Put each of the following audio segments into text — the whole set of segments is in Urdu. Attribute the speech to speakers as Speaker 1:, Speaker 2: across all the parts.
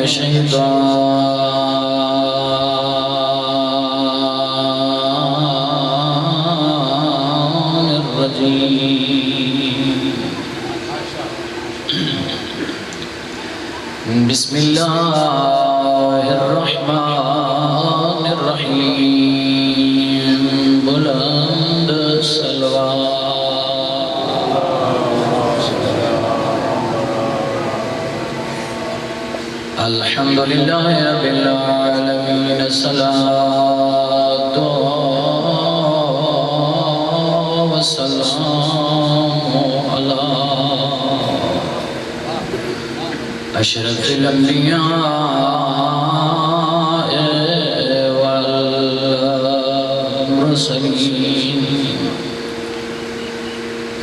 Speaker 1: الشيطان الرجيم بسم الله الرحمن الرحيم بلند صلوات الحمد لله رب العالمين الصلاة والسلام على أشرف الأنبياء والمرسلين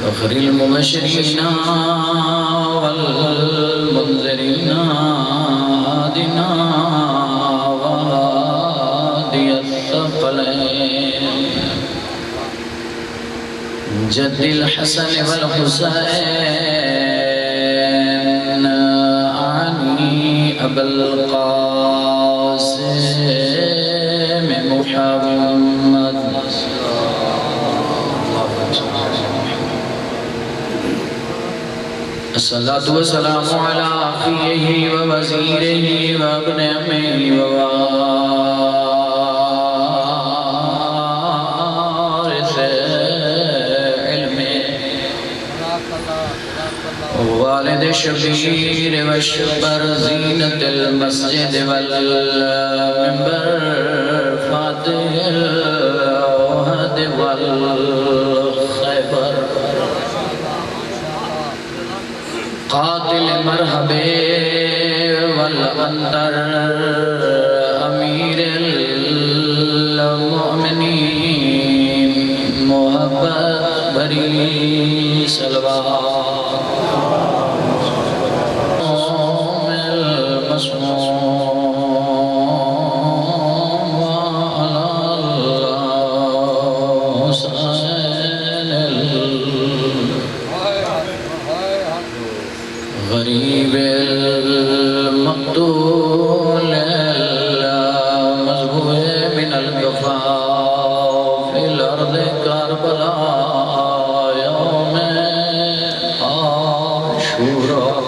Speaker 1: فخر المبشرين والمنذرين هادنا وهادي الثقلين جد الحسن والحسين أبا القاسم محمد الصلاة والسلام على أخيه ووزيره وابن عمه ووارث علمه والد شبیر وشبر زینت المسجد والمنبر فاتح العہد والخیبر قاتل مرحب والعنتر امیر المؤمنین محبت بری صلوات غریب المقتول المذبوح من الجفاف في الأرض كربلاء يوم عاشوراء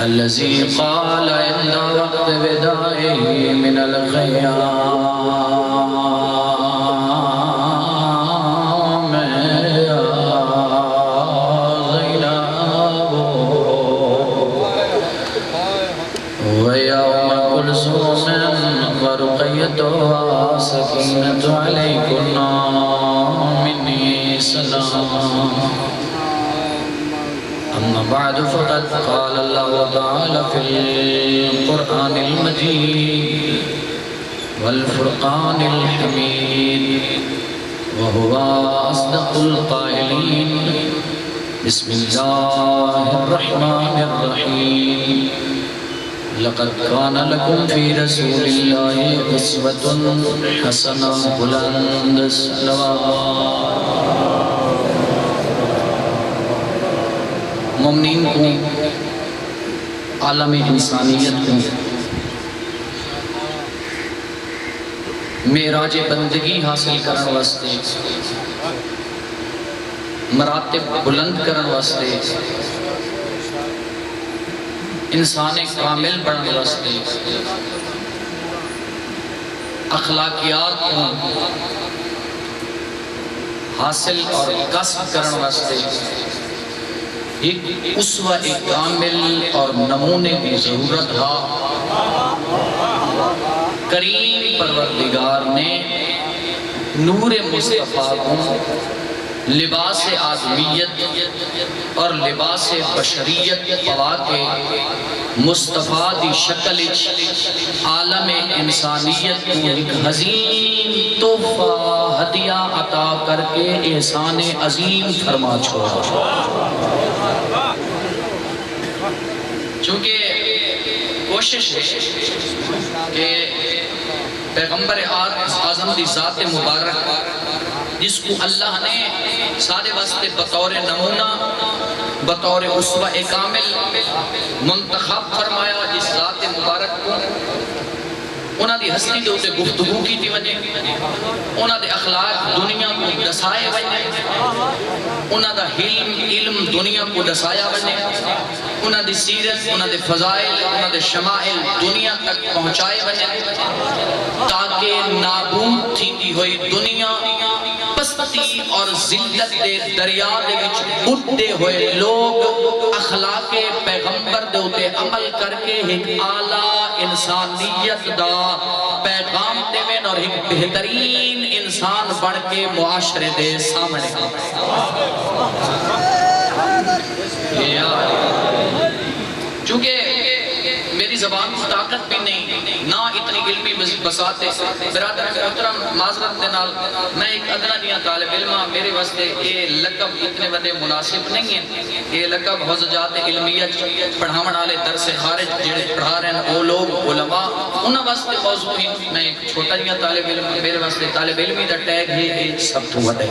Speaker 1: الذي قال عند وقت وداعه من الخيام سكينة عليكم مني سلام أما بعد فقد قال الله تعالى في القرآن المجيد والفرقان الحميد وهو أصدق القائلين بسم الله الرحمن الرحيم لقد كان لكم في رسول الله أسوة حسنة بلند صلوات مومنین کو عالم انسانیت کو معراج بندگی حاصل کرن واسطے مراتب بلند کرن واسطے انسان کامل بننے واسطے اخلاقیات کو حاصل اور کسب کرنے واسطے ایک اسوہ کامل اور نمونے کی ضرورت ہے۔ کریم پروردگار نے نور مصطفیٰ کو لباس آدمیت اور لباس بشریت پوا کے مصطفیٰ دی شکل عالم انسانیت کو ایک عظیم تحفہ ہدیہ عطا کر کے احسان عظیم فرما چھوڑا۔ چونکہ کوشش ہے کہ پیغمبر اعظم دی ذات مبارک جس کو اللہ نے سارے واسطے بطور نمونہ بطور اسوہ کامل منتخب فرمایا جس ذات مبارک کو انہاں دی ہستی دے اسے گفتگو کی تھی وجہ انہاں دے اخلاق دنیا کو دسائے وجہ انہاں دا علم دنیا کو دسایا وجہ انہاں دی سیرت انہاں دے فضائل انہاں دے شمائل دنیا تک پہنچائے وجہ تاکہ نابود تھی ہوئی دنیا پستی اور ذلت دے دریا دے وچ بڑھتے ہوئے لوگ اخلاق پیغمبر دے اتے عمل کر کے ایک اعلیٰ انسانیت دا پیغام دے میں اور ایک بہترین انسان بڑھ کے معاشرے دے سامنے چونکہ میری زبان کی طاقت بھی نہیں نہ اتنی علمی بساتے برادر محترم معذرت دینال میں ایک ادنا دیا طالب علمہ میرے واسطے یہ لقب اتنے بڑے مناسب نہیں ہیں یہ لقب حضجات علمیت پڑھاون والے درس خارج جڑے پڑھا رہے ہیں وہ لوگ علماء انہاں واسطے موضوع ہی میں ایک چھوٹا دیا طالب علم میرے واسطے طالب علمی دا ٹیگ ہے سب تو وڈے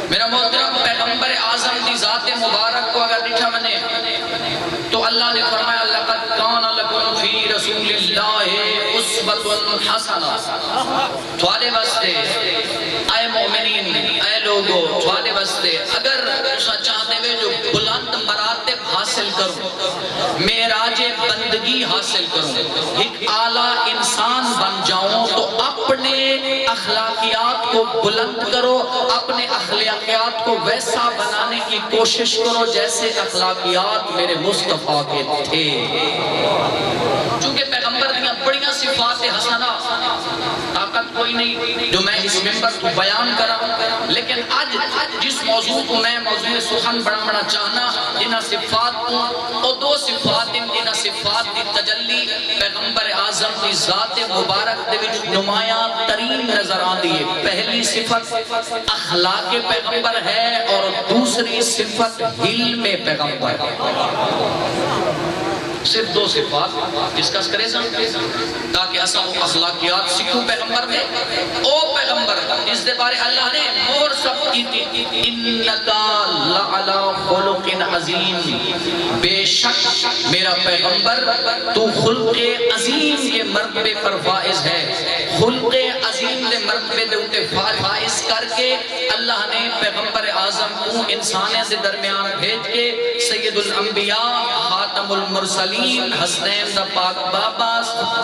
Speaker 1: میرا محترم پیغمبر اعظم دی ذات مبارک کو اگر ڈٹھا منے تو اللہ نے فرمایا لقد کان لکم فی رسول اللہ اسوۃ حسنہ تھوڑے واسطے اے مومنین اے لوگو تھوڑے واسطے اگر چاہتے ہوئے جو بلند مراتب حاصل کروں معراج بندگی حاصل کروں ایک اعلیٰ انسان بن جاؤں تو اپنے اخلاقیات کو بلند کرو اپنے اخلاقیات کو ویسا بنانے کی کوشش کرو جیسے اخلاقیات میرے مصطفیٰ کے تھے چونکہ پیغمبر دیا بڑیاں صفات حسنہ طاقت کوئی نہیں جو میں اس ممبر کو بیان کرا لیکن آج جس موضوع کو میں موضوع سخن بڑھانا چاہنا جنہ صفات کو اور دو صفات جنہ صفات دی تجلی پیغمبر اعظم دی ذات مبارک دے وچ نمایاں ترین نظر آندی ہے پہلی صفت اخلاق پیغمبر ہے اور دوسری صفت علم پیغمبر صرف دو صفات ڈسکس کرے سن تاکہ اساں اخلاقیات سکھوں پیغمبر دے او پیغمبر اس دے بارے اللہ نے مور سب کی تھی انکا لعلا خلق عظیم بے شک میرا پیغمبر تو خلق عظیم کے مرتبے پر فائز ہے خلق عظیم دے مرتبے دے اتے فائز کر کے اللہ نے پیغمبر اعظم کو انسانیں دے درمیان بھیج کے سید الانبیاء خاتم المرسلین حسنین دا پاک بابا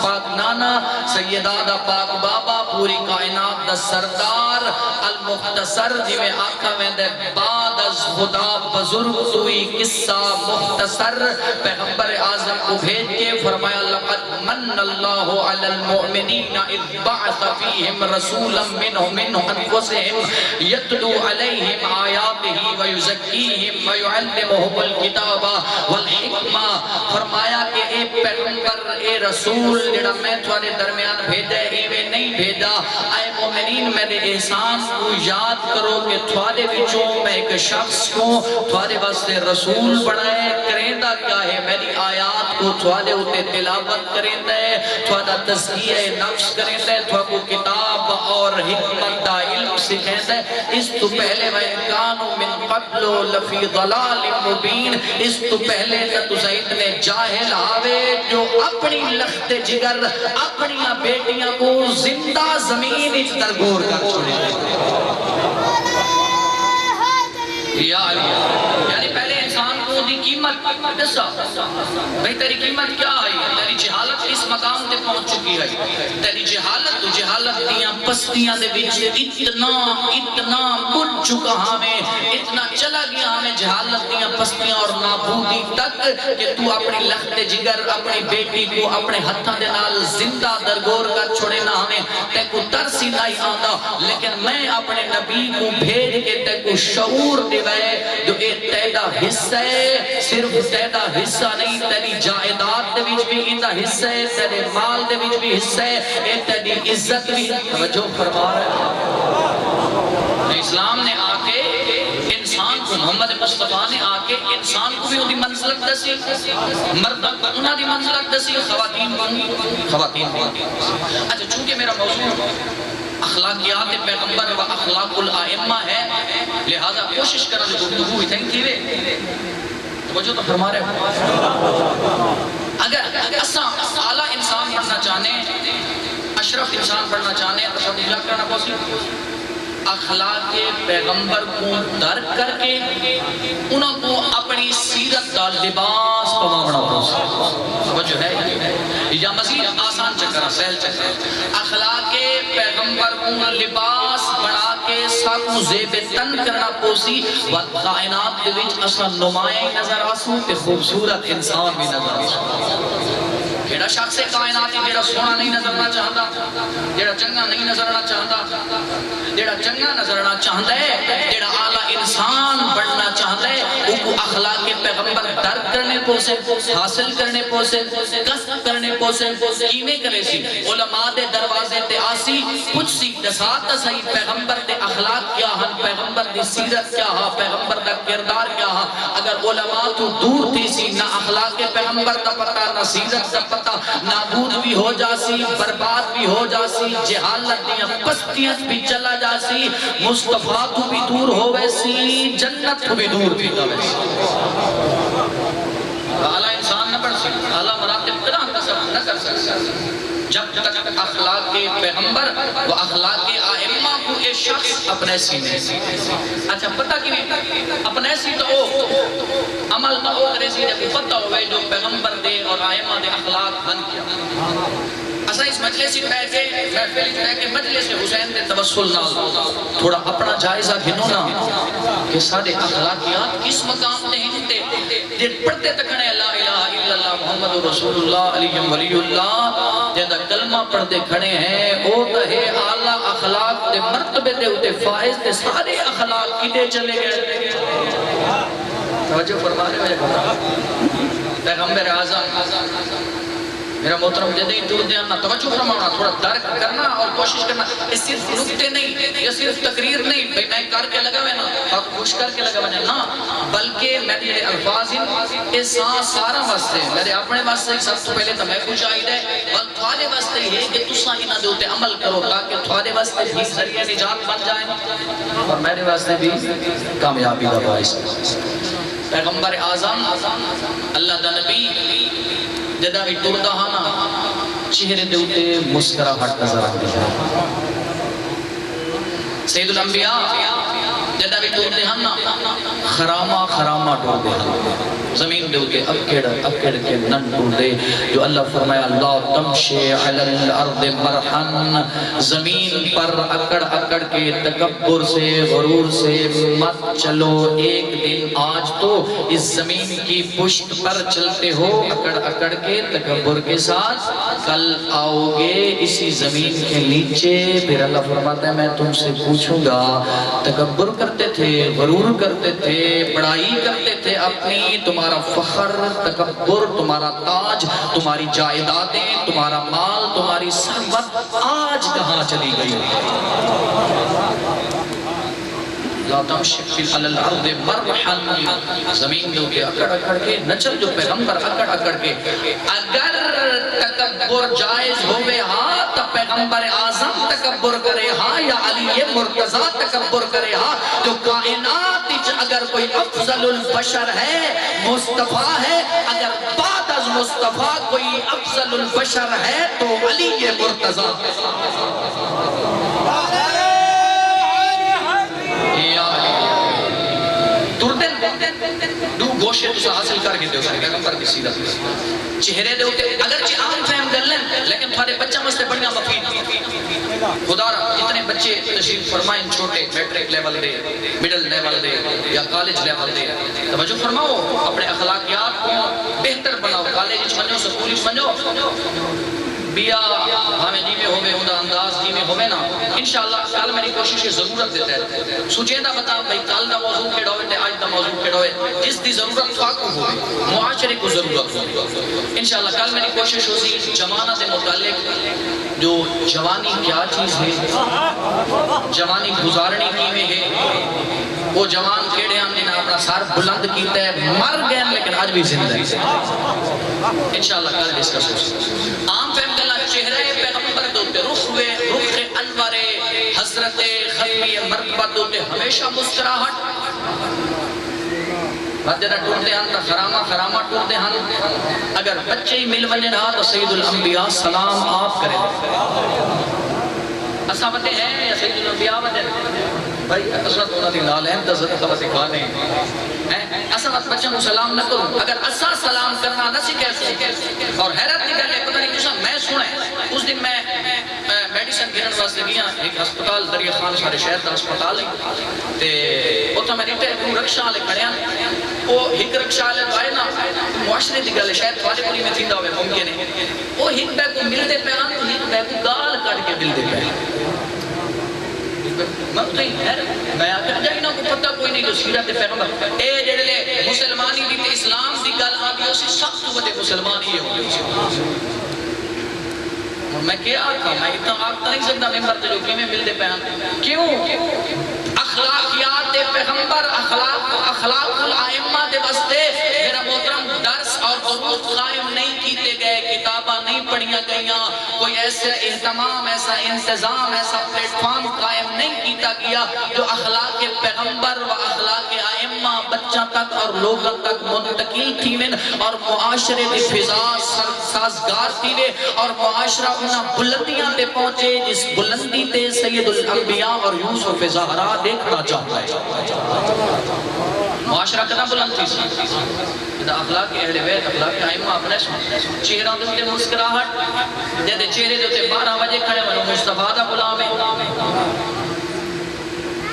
Speaker 1: پاک نانا سیدہ دا پاک بابا پوری کائنات دا سردار المختصر جی میں آقا میں دے بعد از خدا بزرگ توی قصہ مختصر پیغمبر اعظم کو بھیج کے فرمایا لقد من اللہ علی المؤمنین اذ بعث فیہم رسولا منہم انفسہم یتلو علیہم آیاتہ ویزکیہم ویعلمہم الکتاب والحکمہ فرمایا کہ اے پیغمبر اے رسول جڑا میں تھوڑے درمیان بھیجا اے میں نہیں بھیجا اے مومنین میرے احسان کو یاد کرو کہ تھوڑے بچوں میں ایک شخص کو تھوڑے واسطے رسول بڑھائے کریں دا کیا ہے میری آیات کو تھوڑے ہوتے تلاوت کریں دے تھوڑا تزکیہ نفس کریں دے تھوڑا کو کتاب اور حکمت دا علم سکھیں دے اس تو پہلے وَإِنْكَانُوا مِنْ قَبْلُ لَفِي ضَلَالٍ مُبِينٍ اس تو پہلے تو سعید نے جاہل آوے جو اپنی لخت جگر اپنی بیٹیاں کو زندہ زمین اچ درگور کر چھوڑے یا علی یعنی پہلے انسان کو دی قیمت دسا بھئی تیری قیمت کیا آئی تیری جہالت اس مقام تے پہنچ چکی ہے تیری جہالت دیاں پستیاں دے بیچ اتنا بڑھ چکا ہمیں اتنا چلا گیا ہمیں جہالت دیاں پستیاں اور نابودی تک کہ تو اپنی لخت جگر اپنی بیٹی کو اپنے ہتھاں دے نال زندہ درگور کر چھوڑے نہ ہمیں تے کو ترسی نہیں آندا لیکن میں اپنے نبی کو بھیج کے تے کو شعور دے جو ایک تیدہ حصہ ہے صرف تیدہ حصہ نہیں تیری جائداد دے بیچ بھی ایدہ حصہ ہے تیرے مال دے بیچ بھی حصہ ہے ایک تیری عزت بھی توجہ فرما رہا ہے اسلام نے آکے انسان کو محمد مصطفیٰ نے آکے انسان کو بھی انہی منزلت دسی مردہ انہا دی منزلت دسی خواتین بھی اچھا چونکہ میرا موضوع اخلاقیات پیغمبر و اخلاق الائمہ ہے، لہذا کوشش کرنا جو گفتگو ہوئی تھینک تھی توجہ تو فرما رہے ہو۔ اگر اساں اعلیٰ انسان بننا چاہنے، اشرف انسان بننا چاہنے تو سب کیا کرنا پوسی اخلاق پیغمبر کو درک کر کے انہوں کو اپنی سیرت کا لباس پوانا پوسی توجہ ہے یا مزید آسان چکر سہل چکر اخلاق پیغمبر کو لباس بنا کے ساکو زیب تن کرنا پوسی و کائنات کے وچ اصلا نمائیں نظر آسوں تے خوبصورت انسان بھی نظر آسوں۔ جیڑا شخص کائناتی جیڑا سونا نہیں نظرنا چاہتا، جیڑا چنگا نہیں نظرنا چاہتا، جیڑا چنگا نظرنا چاہتا ہے، جیڑا اعلیٰ انسان بننا چاہتا ہے، وہ کو اخلاق پیغمبر درک کرنے پوسے، حاصل کرنے پوسے، قصد کرنے پوسے، کیویں کرے سی علماء دے دروازے تے آسی کچھ سی دسات صحیح پیغمبر دے اخلاق کیا ہن، پیغمبر دی سیرت کیا ہا، پیغمبر دا کردار کیا ہا۔ اگر علماء تو دور تھی سی نہ اخلاق پیغمبر دا پتہ نہ سیرت دا پتہ، نابود بھی ہو جاسی، برباد بھی ہو جاسی، جہالت دیاں پستیاں بھی چلا جاسی، مصطفیٰ تو بھی دور ہو ویسی، جنت تو بھی دور تھی ویسی۔ اعلیٰ انسان نہ بڑھ سکتا، اعلیٰ مراتب قدام تصور نہ کر سکتا جب تک اخلاق پیغمبر و اخلاق آئمہ کو ایک شخص اپنے سینے سے اچھا پتہ کی نہیں اپنے سی تو عمل تو ہو کرے سی جب پتہ ہوئے جو پیغمبر دے اور آئمہ دے اخلاق بن کیا اسا اس مجلسی بیٹھے مجلس حسین دے توسل نال تھوڑا اپنا جائزہ گھنو نا کہ سارے اخلاقیات کس مقام تے ہنتے جن پڑھتے تکھنے لا الہ الا اللہ محمد رسول اللہ علی ولی اللہ جیدہ کلمہ پڑھتے کھڑے ہیں او تہے اعلیٰ اخلاق دے مرتبے دے ہوتے فائز دے سارے اخلاق کی دے چلے گئے توجہ فرما رہے ہیں پیغمبر اعظم میرا محترم جدی دور دیانا توجہ فرمانا تھوڑا درک کرنا اور کوشش کرنا اس صرف نکتے نہیں یا صرف تقریر نہیں بھئی میں کر کے لگا ہوئے نا آپ خوش کر کے لگا ہوئے نا بلکہ میرے الفاظ ہیں اس سارا واسطے میرے اپنے واسطے سب تو پہلے تو میں کچھ آئید ہے بل تھوڑے واسطے یہ کہ تسا ہی نہ دوتے عمل کرو تاکہ تھوڑے واسطے بھی ذریعہ نجات بن جائیں اور میرے واسطے بھی کامیابی کا باعث پیغمبر اعظم اللہ دا نبی جدہ بھی ٹردہ ہانا چہرے دے ہوتے مسکراہٹ نظر آتی ہے سید الانبیاء جدہ بھی ٹردے ہانا خرامہ ٹردے ہانا زمین دے ہوتے اکڑ کے نن ٹردے جو اللہ فرمایا اللہ تمشی علی الارض مرحن زمین پر اکڑ کے تکبر سے غرور سے مت چلو ایک دن آج تو اس زمین کی پشت پر چلتے ہو اکڑ کے تکبر کے ساتھ کل آؤ گے اسی زمین کے نیچے پھر اللہ فرماتا ہے میں تم سے پوچھوں گا تکبر کرتے تھے غرور کرتے تھے بڑائی کرتے تھے اپنی تمہارا فخر تکبر تمہارا تاج تمہاری جائیدادیں تمہارا مال تمہاری ثروت آج کہاں چلی گئی لا تمشی علی الارض مرحن زمین دو کے اکڑ کے نچل جو پیغمبر اکڑ کے اگر تکبر جائز ہوئے ہاں تو پیغمبر اعظم تکبر کرے ہاں یا علی مرتضی تکبر کرے ہاں جو کائنات اگر کوئی افضل البشر ہے مصطفیٰ ہے اگر بعد از مصطفیٰ کوئی افضل البشر ہے تو علی مرتضی دو گوشے تو حاصل کر کے دے اسے پیغمبر کی سیرت چہرے دے ہوتے اگرچہ عام فہم کر لیں لیکن تھوڑے بچہ مستے بڑھیاں مفید خدا رہا جتنے بچے تشریف فرمائیں چھوٹے میٹرک لیول دے مڈل لیول دے یا کالج لیول دے توجہ فرماؤ اپنے اخلاقیات کو بہتر بناؤ کالج منو سکول منو بیا ہمیں جیوے ہوئے ہوندہ انداز جیوے ہوئے نا انشاءاللہ کل میری کوشش کی ضرورت دیتا ہے سوچیں دا بتا بھئی کل دا موضوع کھڑا ہوئے تے آج دا موضوع کھڑا ہوئے جس دی ضرورت فاقو ہوئے معاشرے کو ضرورت ہوئے انشاءاللہ کل میری کوشش ہوئی جوانہ دے متعلق جو جوانی کیا چیز ہے جوانی گزارنی کیویں ہے وہ جوان کیڑے ہم نے اپنا سار بلند کیتا ہے مر گئے لیکن آج بھی زندہ ہے انشاءاللہ کل ڈسکس ہو عام فہم کرنا چہرے پیغمبر دوتے رخ انور تے ہمیشہ مسکراہٹ جڑا ٹوٹتے ہیں تو خرامہ ٹوٹتے ہیں اگر بچے ہی مل ونجن ہاں تو سید الانبیاء سلام آپ کریں اساں بتے ہیں یا سید الانبیاء ونجن بھائی حضرت انہوں نے نالہم تا حضرت خبر سکھانے ہیں اساں بچوں کو سلام نہ کروں اگر اساں سلام کرنا نہ سکھے اور حیرت کی گل ہے پتہ نہیں کسا میں سنے اس دن میں میڈیسن گرن واسطے گیا ایک ہسپتال دریا خان سارے شہر کا ہسپتال ہے تے اتنا میں دیتے ہیں رکشہ والے کھڑے ہیں وہ ہک رکشہ والے آئے نا معاشرے دی گل شاید تھوڑے کوئی میں تھیندا ہوئے ممکن ہے وہ ہک بے کو ملتے پہ آن تو ہک بے کو گال کٹ کے ملتے پہ مطلب ہے میں آکھا جائے نا کو پتہ کوئی نہیں جو سیرت پیغمبر اے جڑے مسلمانی دی اسلام دی گل آدھی اسی سخت وڈے مسلمانی ہی ہوگی میں کیا آکھا میں اتنا آکھتا نہیں سکتا ممبر تے جو کی میں ملتے پہ کیوں اخلاقیات پیغمبر اخلاق الائمہ دے واسطے میرا محترم درس اور دروس قائم نہیں کیتے گئے کتاباں نہیں پڑھیاں گئیاں کوئی ایسا اہتمام ایسا انتظام ایسا پلیٹ فارم قائم نہیں کیتا گیا جو اخلاق پیغمبر و اخلاق ائمہ بچہ تک اور لوگوں تک منتقل تھیویں اور معاشرے دی فضا سازگار تھیوے اور معاشرہ انہاں بلندیاں تے پہنچے جس بلندی تے سید الانبیاء اور یوسف زہرا دیکھنا چاہتا ہے معاشرہ کنا بلند تھی سی اخلاق اہل بیت اخلاق ائمہ اپنے چہروں دے مسکراہٹ دے چہرے دے 12 بجے کھڑے ونو مصطفیٰ دا غلام ہے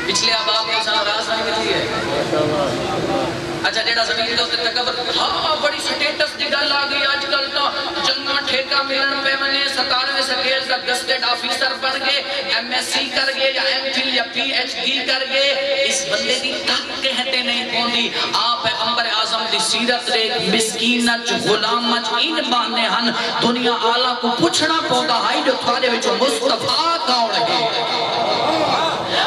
Speaker 1: پچھلے اباب کو سنا راز نہیں ملی ہے اچھا جیڑا زمین دے تکبر ہاں بڑی سٹیٹس دی گل آ گئی آج کل تو جنگا ٹھیکہ ملن پہ منے 97 سکیل کا گسٹڈ آفیسر بن گئے ایم ایس سی کر گئے یا ایم فل یا پی ایچ ڈی کر گئے اس بندے دی تک کہتے نہیں کھوندی آپ پیغمبر اعظم دی سیرت دے مسکینت غلامت ان بانے ہن دنیا آلہ کو پوچھنا پودا ہائی جو تھوڑے وچو مصطفیٰ کون ہے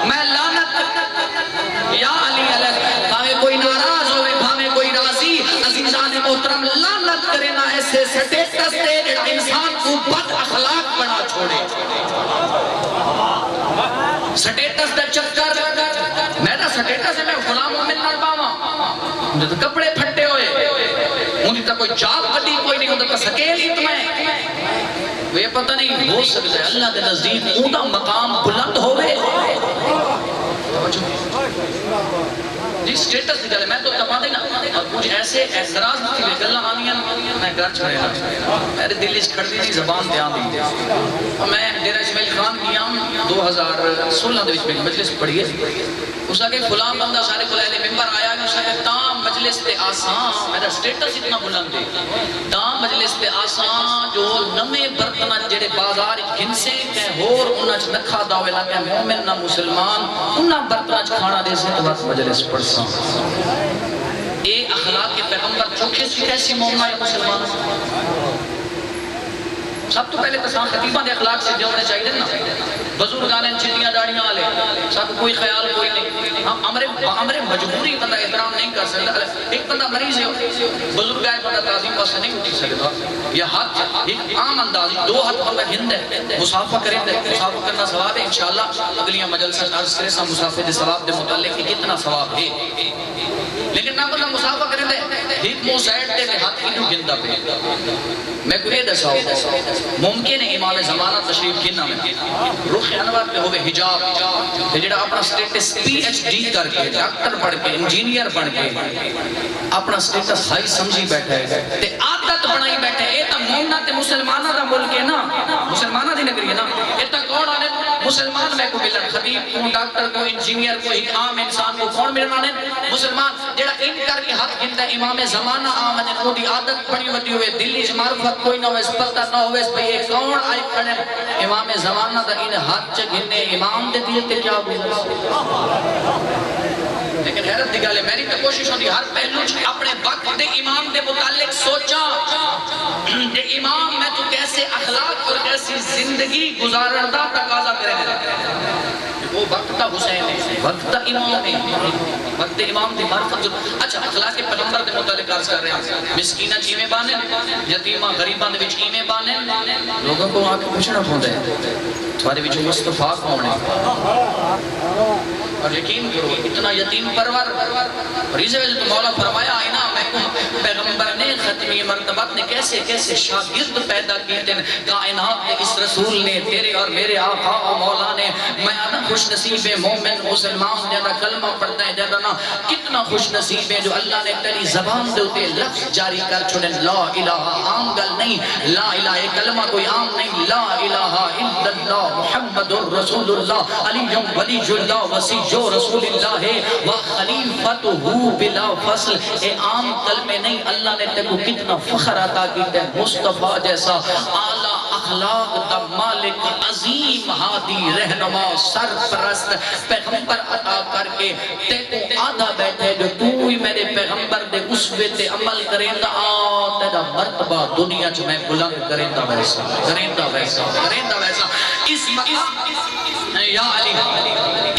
Speaker 1: میں لعنت یا علی علیہ بھاوے کوئی ناراض ہوئے بھاوے کوئی راضی عزیزان محترم لعنت کرے نہ ایسے سٹیٹس دے جڑا انسان کو بد اخلاق بنا چھوڑے سٹیٹس دا چکر میرا سٹیٹس ہے میں غلام مومن نال باواں مجھے تو کپڑے پھٹے ہوئے مجھے تو کوئی جاب کٹی کوئی نہیں ہوتا سکیل ہی تمہیں وہ یہ پتہ نہیں ہو سکتا ہے اللہ کے نزدیک اوندا مقام بلند ہوئے جی سٹیٹس دی گلے میں تو تباہ دینا اور مجھے ایسے اعتراض نہیں تھی گلہ آنیاں میں گھر چھڑے نا میرے دل اس کھڑ دی تھی زبان دے آن دی میں ڈیرہ اسماعیل خان کیا 2016 دے میں مجلس پڑھی ہے اس آگے فلان بندہ سارے کو لے ممبر آیا کہ اس آگے تام مجلس تے آسان میرا سٹیٹس اتنا بلند ہے تام مجلس تے آسان جو نمے برتنا جڑے بازار گھنسے کہ ہور انہاں چھ نکھا داوے لگے مومن نہ مسلمان انہاں برتنا چھ کھانا دے سے تو بات مجلس پڑھ سا اے اخلاق کے پیغمبر چوکھے سی کیسی مومنہ یا مسلمان سب تو پہلے تسان خطیبہ دے اخلاق سے جوڑنے چاہیے نا بزرگانے چھٹیاں داڑیاں آلے سب کوئی خیال کوئی نہیں ہمارے مجبوری بندہ احترام نہیں کر سکتا ایک بندہ مریض ہے بزرگ آئے بندہ تعظیم واسے نہیں اٹھی سکتا یہ ہاتھ ایک عام اندازی 2 ہاتھ بندہ ہند ہے مسافہ کریں دے مسافہ کرنا ثواب ہے انشاءاللہ اگلیاں مجلسہ عرض کرے سا مسافہ دے ثواب دے متعلق کتنا ثواب ہے لیکن نہ بندہ مسافہ کریں دے ایک مو سائٹ دے ہاتھ کی جو گندہ پہ میں کوئی دساؤ ممکن ہے امام زمانہ تشریف گننا میں رخ انوار پہ ہوئے حجاب جڑا اپنا سٹیٹس پی ایچ ڈی کر کے ڈاکٹر پڑھ کے انجینئر پڑھ کے اپنا سٹیٹس ہائی سمجھی بیٹھے تے عادت بنائی بیٹھے اے تا مومنہ تے مسلمانہ دا ملک ہے نا مسلمانہ دی نگری ہے نا اے تا کون آنے مسلمان میں کو ملن خطیب کو ڈاکٹر کو انجینئر کو ایک عام انسان کو کون ملن آنے مسلمان جڑا ان کر کے حق گنتا امام زمانہ آمد ان کو دی عادت بنی ہوتی ہوئے دلی معرفت کوئی نہ ہوئے اس پتہ نہ ہوئے اس بھئی ایک کون آئی کھڑے امام زمانہ دا ان حد چا گھنے امام دے دل تے کیا ہوئے لیکن حیرت دی گالے میری تو کوشش ہوتی ہر پہلو اپنے وقت دے امام دے متعلق سوچا کہ امام میں تو کیسے اخلاق اور کیسی زندگی گزارن دا تقاضا کریں وہ وقت تا حسین ہے وقت تا امام ہے وقت امام دی معرفت اچھا اخلاق پیغمبر دے متعلق عرض کر رہے ہیں مسکینہ چیمیں بانے یتیمہ غریبان دے وچ ایمیں بانے لوگوں کو آکے پوچھنا پوندا ہے تھوڑے وچ مصطفیٰ کون ہے اور یقین کرو اتنا یتیم پرور اور اس وجہ تو مولا فرمایا آئینہ میں پیغمبر نے ختمی مرتبت نے کیسے کیسے شاگرد پیدا کیے تھے کائنات نے اس رسول نے تیرے اور میرے آقا و مولا نے میں آنا خوش نصیب مومن مسلمان جیدہ کلمہ پڑھتا ہے جیدہ نا کتنا خوش نصیب ہے جو اللہ نے تیری زبان دے ہوتے لفظ جاری کر چھوڑے لا الہ عام گل نہیں لا الہ کلمہ کوئی عام نہیں لا الہ الا اللہ محمد رسول اللہ علی ولی اللہ وسیع رسول اللہ ہے وخلیفتہ بلا فصل اے عام کلمے نہیں اللہ نے تیرے کو کتنا فخر عطا کیتا ہے مصطفیٰ جیسا اعلیٰ اخلاق دا مالک عظیم ہادی رہنما سرپرست پیغمبر عطا کر کے تے کو آدھا بیٹھے جو تو ہی میرے پیغمبر دے اسوے تے عمل کریں دا تیرا مرتبہ دنیا جو میں بلند کریں دا ویسا اس مقام یا علی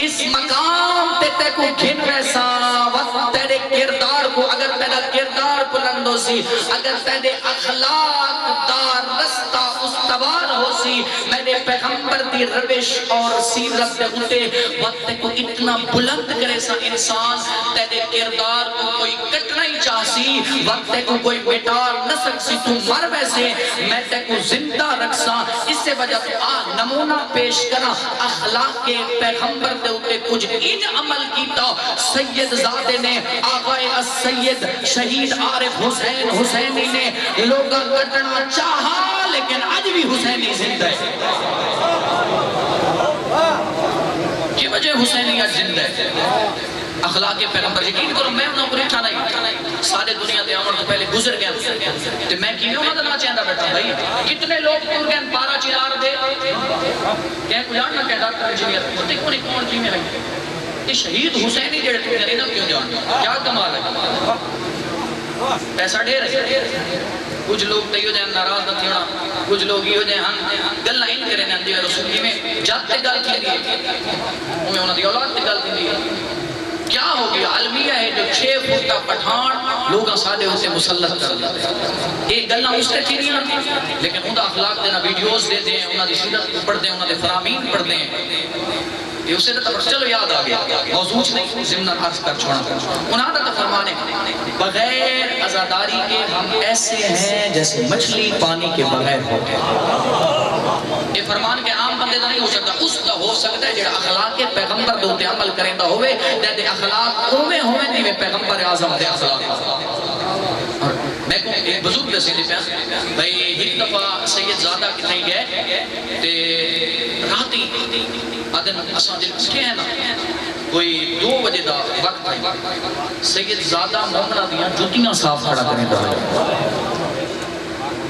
Speaker 1: اس مقام تے کو گھن ویسا وقت تیرے کردار کو اگر تیرا کردار بلند ہو سی اگر تیرے اخلاق دار رستہ استوار ہو سی میرے پیغمبر دی روش اور سیرت دے ہوتے وقت کو اتنا بلند کرے سا انسان تیرے کردار کو کوئی کٹنا ہی چاہ سی وقت کو کوئی بیٹار نہ سکسی تو مر ویسے میں تے کو زندہ رکھ سا اس سے وجہ تو نمونہ پیش کرا اخلاق کے پیغمبر دے ہوتے کچھ ان عمل کیتا سید زادے نے آقائے السید شہید عارف حسین حسینی نے لوگا کٹنا چاہا لیکن آج بھی حسینی زندہ ہے کی وجہ حسینی آج زندہ ہے اخلاق پیغمبر یقین کرو میں انہوں کو اٹھانا ہی سارے دنیا دے عمر تو پہلے گزر گیا تو میں کیوں نہ دنا چاہتا بیٹھا بھائی کتنے لوگ پور گئے پارا چرار دے کہیں کو جاننا کہ ڈاکٹر انجینئر ہوتے کیوں نہیں کون جی میں ہے یہ شہید حسینی جڑے تو کہنے نہ کیوں جاننا کیا کمال ہے پیسہ ڈھیر ہے کچھ لوگ تیو جائیں ناراض نہ تھیونا کچھ لوگ یہ جائیں ہم گل نہیں کریں اندھی رسول کی میں جاتے گل تھی دیئے انہیں انہوں نے اولاد تے گل تھی دیئے کیا ہو گیا علمیہ ہے جو 6 فٹ کا پٹھان لوگاں سادے اسے مسلط کر دیتے ہیں ایک گلنا اس نے تھی نہیں لیکن انہوں اخلاق دینا ویڈیوز دے دیں انہوں نے سیرت پڑھ دیں انہوں نے فرامین پڑھ دیں یہ اسے تو چلو یاد آگیا موضوع نہیں ضمن عرض کر چھوڑا انہوں نے فرمانے بغیر عزاداری کے ہم ایسے ہیں جیسے مچھلی پانی کے بغیر ہوتے ہیں یہ فرمان کے عام بندے تو نہیں ہو سکتا اس کا ہو سکتا ہے جو اخلاق پیغمبر دوتے عمل کریں دا ہوئے دے اخلاق ہوئے نہیں میں پیغمبر اعظم دے اخلاق میں کو ایک بزرگ دے سیدھے پیان بھئی ایک دفعہ سید زادہ کتنے گئے تے راتی آدن اساں دل اس کے ہیں نا کوئی 2 بجے دا وقت ہے سید زادہ مومنہ دیا جوتیاں صاف کھڑا کریں دا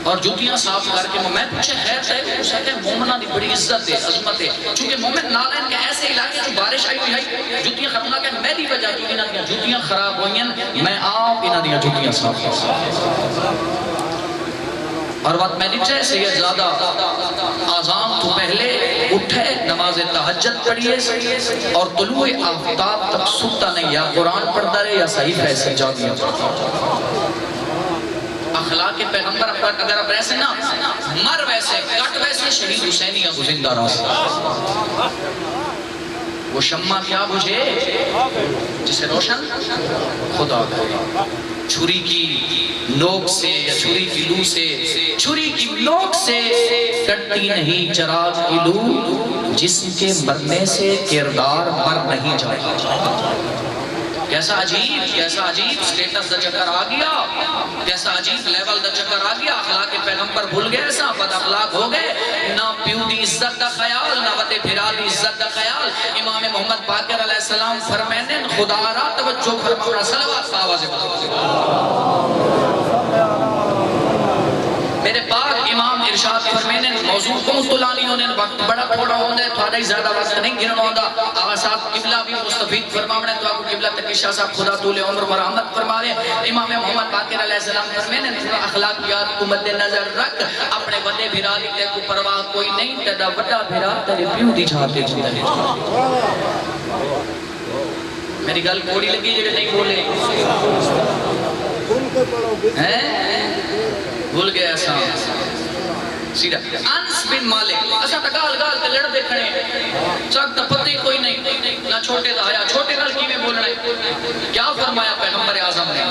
Speaker 1: اور جوتیاں صاف کر کے میں پوچھے خیر صاحب اس ہے مومنہ دی بڑی عزت ہے عظمت ہے چونکہ مومن نالین کے ایسے علاقے جو بارش آئی ہوئی ہے جوتیاں ختم نہ کہ میری وجہ کی انہاں دیا جوتیاں خراب ہوئی ہیں میں آپ انہاں دیا جوتیاں صاف کر اور وقت میں نیچے سید زادہ آزام تو پہلے اٹھے نماز تہجد پڑھیے اور طلوع آفتاب تک سکتا نہیں یا قرآن پڑھتا رہے یا صحیح فیصل جاگیاں اخلاق پیغمبر اگر آپ ایسے نا مر ویسے کٹ ویسے شہید حسینی ابو زندہ راستہ وہ شمع کیا بجھے جسے روشن خدا کرے چھری کی نوک سے یا چھری کی لو سے چھری کی نوک سے کٹتی نہیں چراغ کی لو جسم کے مرنے سے کردار مر نہیں جاتا کیسا عجیب سٹیٹس دا چکر آ گیا کیسا عجیب لیول دا چکر آ گیا اخلاق پیغمبر بھول گئے ایسا بد اخلاق ہو گئے نہ پیو دی عزت دا خیال نہ وطے پھرا دی عزت دا خیال امام محمد باقر علیہ السلام فرمینے خدا را توجہ فرمانا صلوات آوازیں میرے پاک امام ارشاد فرمینے موضوع کو مطلعانی ہونے وقت بڑا تھوڑا ہوندہ ہے تھوڑا ہی زیادہ وقت نہیں گرن ہوندہ آغا صاحب قبلہ بھی مستفید فرمانے تو آپ کو قبلہ تک شاہ صاحب خدا طول عمر مرحمت فرمانے امام محمد باقر علیہ السلام فرمینے اخلاقیات کو مد نظر رکھ اپنے بڑے بھیرا دیتے کو پرواہ کوئی نہیں تیرا بڑا بھیرا تیرے پیو دی جھاتے میری گل کوڑی لگی جڑے نہیں بولے بھول گئے ایسا سیدھا انس بن مالک اسا تا گال گال تے لڑ دیکھنے چک تا پتہ ہی کوئی نہیں نہ چھوٹے دا آیا چھوٹے نال کیویں بولنا ہے کیا فرمایا پیغمبر اعظم نے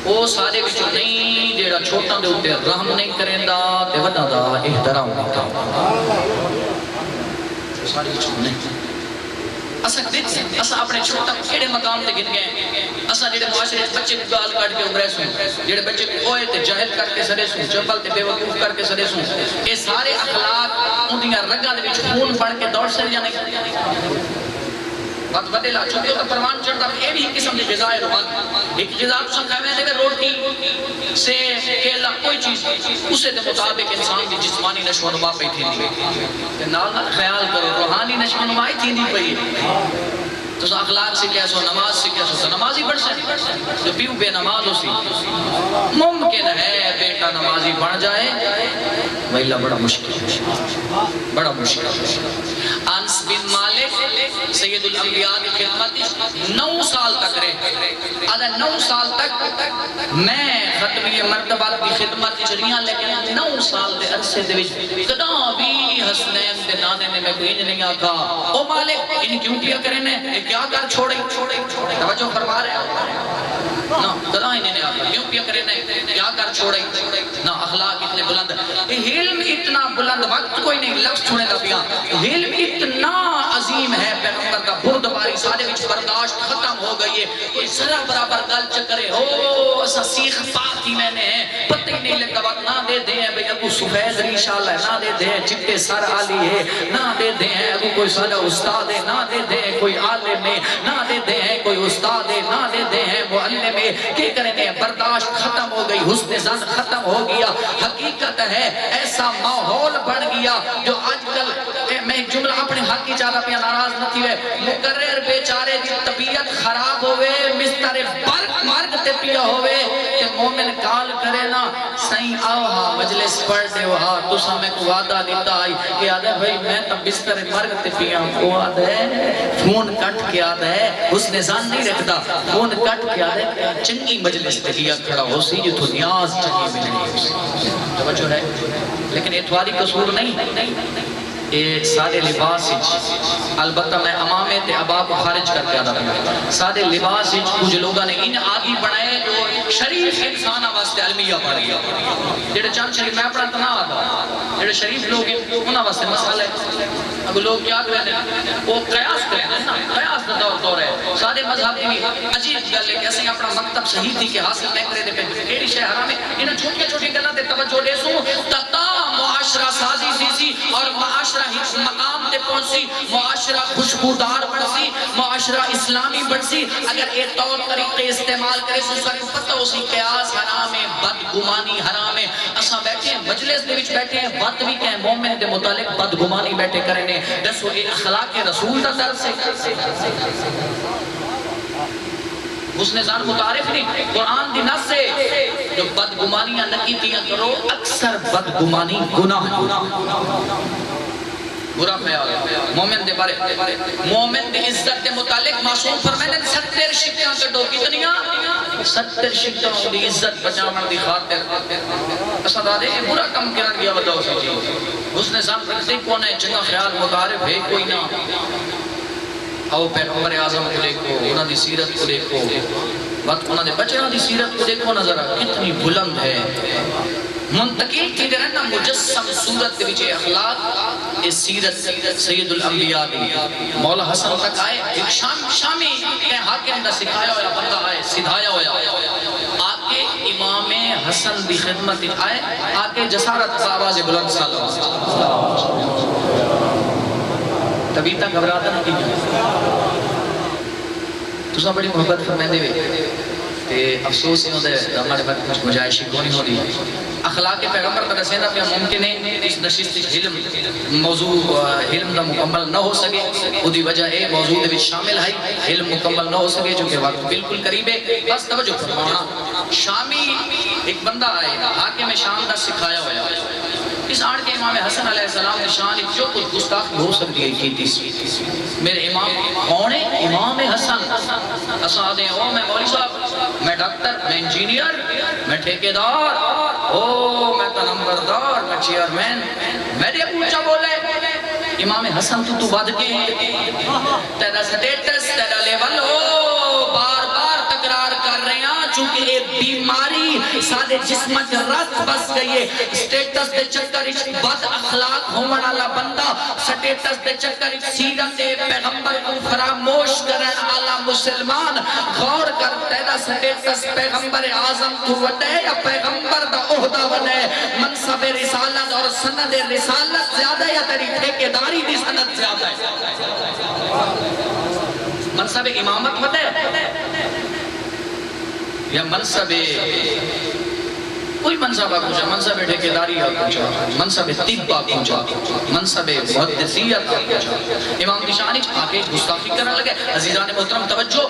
Speaker 1: وہ سارے وچوں نہیں جیڑا چھوٹا دے اوتے رحم نہیں کریندا تے وڈا دا احترام نہیں کردا سارے وچوں نہیں اسا اپنے چھوٹا کیڑے مقام تے گن گئے اسا جڑے معاشرے بچے کو گال کٹ کے ابھرے سوں جڑے بچے کو اوئے تے جاہل کر کے سڑے سوں چپل تے بے وقوف کر کے سڑے سوں اے سارے اخلاق اندیاں رگاں دے وچ خون بن کے دوڑ سڑ جانے بات بدلا چونکہ وہ پروان چڑھتا ہے یہ بھی ایک قسم کی غذا ہے روحانی ایک غذا تو سن کھائے میں روٹی سے کیلا کوئی چیز اسے دے مطابق انسان کی جسمانی نشو و نما پہ تھی دی نال خیال کرو روحانی نشو و نما تھی دی پئی تو اخلاق سے کیا سو نماز سے کیا سو تو نمازی بڑھ سے جو پیو بے نماز ہو سی ممکن ہے بیٹا نمازی بڑھ جائے ویلہ بڑا مشکل ہے بڑا مشکل ہے انس بن مالک سید الانبیاء کی خدمت 9 سال تک رہے آدھا 9 سال تک میں ختمی مرتبات کی خدمت چلیاں لیکن 9 سال دے عرصے دے وچ کدا بھی حسنین دے نانے نے میں کوئی نہیں آکا او مالک انہیں کیوں کیا کرنے کیا کر چھوڑے توجہ فرما رہے ہیں نا کدا انہیں نے آکا کیوں کیا کرنے کیا کر چھوڑے نا اخلاق اتنے بلند علم اتنا بلند وقت کوئی نہیں لفظ چھوڑے دا پیا علم اتنا عظیم ہے پیغمبر کا بردباری سارے وچ برداشت ختم ہو گئی ہے کوئی ذرا برابر گل چکرے ہو ایسا سیخ پاک ہی میں نے ہے پتہ ہی نہیں لگتا وقت نہ دے دیں بھئی ابو سفید ریشہ اللہ ہے نہ دے دیں چکے سر آلی ہے نہ دے دیں ابو کوئی سادہ استاد ہے نہ دے دیں کوئی عالم ہے نہ دے دیں کوئی استاد ہے نہ دے دیں معلم ہے کہ کریں برداشت ختم ہو گئی حسن زن ختم ہو گیا حقیقت ہے ایسا ماحول بڑھ گیا جو آج کل میں ایک جملہ اپنے حق کی چاہتا پہ ناراض نہ تھی ہے مقرر بیچارے دی طبیعت خراب ہوئے مستر مرگ تے پیا ہوئے کہ مومن کال کرے نا سائیں آؤ ہاں مجلس پڑھ دے ہاں تو سا میں کو وعدہ دیتا آئی کہ آدھے بھئی میں تب بستر مرگ تے پیا وہ آدھے فون کٹ کے آدھے اس نے زان نہیں رکھتا فون کٹ کے آدھے چنگی مجلس تے لیا کھڑا ہو سی جو تو نیاز چنگی ملنی ہو سی توجہ ہے لیکن اتواری قصور نہیں یہ سارے لباس البتہ میں امامے تے ابا کو خارج کر کے آدھا پہا سارے لباس کچھ لوگاں نے ان آگی بڑھائے جو شریف انسانہ واسطے علمیہ پڑھ گیا جیڑے چند شریف میں اپنا تنا آدھا جیڑے شریف لوگ ہیں انہاں واسطے مسئلہ ہے اگر لوگ کیا کریں وہ قیاس کریں نا قیاس دا دور ہے سارے مذہب بھی عجیب گل ہے کہ ایسے اپنا مکتب صحیح تھی کہ حاصل میں کرے دے پہ ایڈی شہ حرام ہے انہاں چھوٹی چھوٹی گلہ دے توجہ دے سوں تتا معاشرہ سازی سی اور معاشرہ مقام تے پہنچی معاشرہ خوشبودار بڑھسی معاشرہ اسلامی بڑھسی اگر ایک طور طریقے استعمال کرے سوسا کو پتہ ہو سی قیاس حرام ہے بدگمانی حرام ہے اساں بیٹھے ہیں مجلس دے وچ بیٹھے ہیں بات بھی کہیں مومن دے متعلق بدگمانی بیٹھے کرنے دسو یہ اخلاق رسول دا درس ہے اس نے ذات متعارف نہیں قرآن دی نص سے جو بدگمانیاں نکیتیاں کرو اکثر بدگمانی گناہ برا خیال مومن دے بارے مومن دے عزت دے متعلق معصوم فرمائے 70 شکتوں کے دو کتنیاں 70 شکتوں دی عزت بچاون دی خاطر اسا دادے برا کم کرن گیا بتاؤ سی جی اس نے ذات رکھتے کون ہے جنگا خیال متعارف ہے کوئی نہ آؤ پیغمبر اعظم کو دیکھو انہاں دی سیرت کو دیکھو وقت انہاں دے بچیاں دی سیرت کو دیکھو نظر کتنی بلند ہے منتقل کی گرن نا مجسم صورت دے وچے اخلاق اس سیرت سید الانبیاء دی مولا حسن تک آئے ایک شامی کہ حاکم دا سکھایا ہویا بندہ آئے سدھایا ہویا آکے امام حسن دی خدمت آئے آکے جسارت کا آواز بلند سلام تبھی تک گھبراتا نہ کیجئے تو سا بڑی محبت فرمائے دے تے افسوس ہی ہوندے ہمارے وقت کچھ گجائشی کونی ہو دی اخلاق پیغمبر کا رسیدہ پہ ممکن ہے اس نشست علم موضوع علم دا مکمل نہ ہو سکے خودی وجہ ہے موضوع دے بھی شامل ہے علم مکمل نہ ہو سکے جو کہ وقت بالکل قریب ہے بس توجہ فرمانا شامی ایک بندہ آئے حاکم شام دا سکھایا ہویا اس آڑ کے امام حسن علیہ السلام نشان جو کچھ گستاخی ہو سکتی ہے کی تھی میرے امام کون ہے؟ امام حسن اساد ہیں او میں مولوی صاحب میں ڈاکٹر میں انجینئر میں ٹھیکیدار او میں نمبردار میں چیئرمین میرے اونچا بولے امام حسن تو بد کے تیرا سٹیٹس تیرا لیول ہو بار بار تکرار کر رہے ہیں چونکہ ایک بیماری سارے جسم رت بس گئی ہے سٹیٹس دے چکر بد اخلاق ہونے والا بندہ سٹیٹس دے چکر سیرت پیغمبر کو فراموش کرنے والا مسلمان غور کر تیرا سٹیٹس پیغمبر اعظم تو وڈے یا پیغمبر دا عہدہ وڈے منصب رسالت اور سند رسالت زیادہ یا تیری ٹھیکیداری دی سند زیادہ ہے منصب امامت وڈے یا منصب کوئی منصب پوچھا منصب ٹھیکیداری پوچھا منصب طب پوچھا منصب محدثیت پوچھا امام نشانی آگے گستاخی کرنے لگے عزیزان محترم توجہ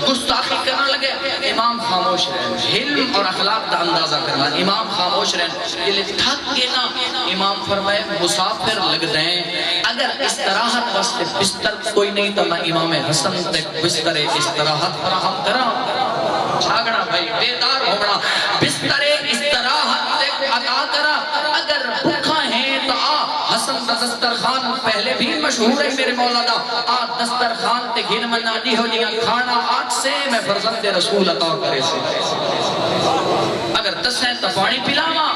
Speaker 1: گستاخی کرنے لگے امام خاموش رہے علم اور اخلاق دا اندازہ کرنا امام خاموش رہے یہ لئے تھک کے نا امام فرمائے مسافر لگ دیں اگر استراحت واسطے بستر کوئی نہیں تو میں امام حسن تک بستر استراحت فراہم کرا جھاگنا بھائی بیدار ہونا بستر استراحت تک عطا کرا اگر بھکھا ہیں تو حسن دا دسترخوان پہلے بھی مشہور ہے میرے مولا دا دسترخوان تے گھن منادی ہو جیاں کھانا آج سے میں فرزند رسول عطا کرے سے اگر دسیں تو پانی پلاما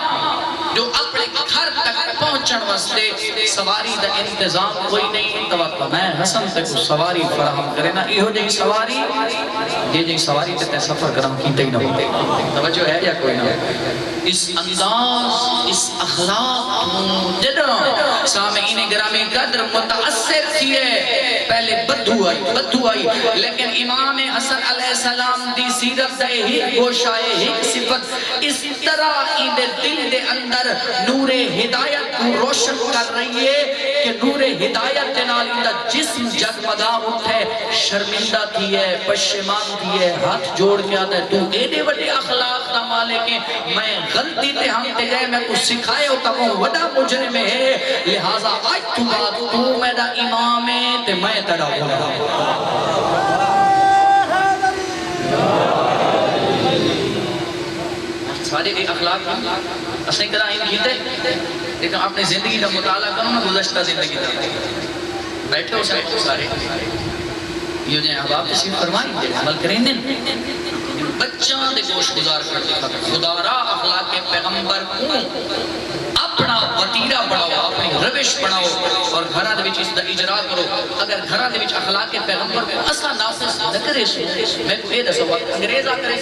Speaker 1: جو اپنے گھر تک پہنچن واسطے سواری دا انتظام کوئی نہیں تو میں حسن تک سواری فراہم کرے نا یہ ہو جائیں سواری یہ جائیں سواری تے سفر کرم کیتے ہی نہ ہوتے توجہ ہے یا کوئی نہ اس انداز اس اخلاق جدوں سامعین گرامی قدر متاثر کیے پہلے بدھو آئی لیکن امام حسن علیہ السلام دی سیرت دے ہی گوشائے ہی صفت اس طرح دے دل دے اندر نور ہدایت کو روشن کر رہی ہے کہ نور ہدایت دے نال اندر جسم جگمگا اٹھے شرمندہ تھی ہے پشیمان تھی ہے ہاتھ جوڑ کے آتا ہے تو ایڈے وڈے اخلاق دا مالک ہے میں غلطی تے ہم تے گئے میں کچھ سکھائے ہوتا وہ وڈا مجرم ہے لہٰذا آج تو بات تو میرا امام ہے تے میں تڑا ہوگا سارے ایک اخلاق اسے کرا ان کیتے لیکن اپنے زندگی کا مطالعہ کرو نا گزشتہ زندگی کا بیٹھے ہو سارے یہ جو احباب اسی فرمائیں گے عمل کریں دن بچہ دے گوش گزار کرتے خدا را اخلاق کے پیغمبر کو اپنا وطیرہ بڑھاؤ اپنی روش بڑھاؤ اور گھرہ دے وچ اس دا اجرا کرو اگر گھرہ دے وچ اخلاق کے پیغمبر کو اصلا نافذ نہ کرے سو میں کو یہ دسو انگریز آ کرے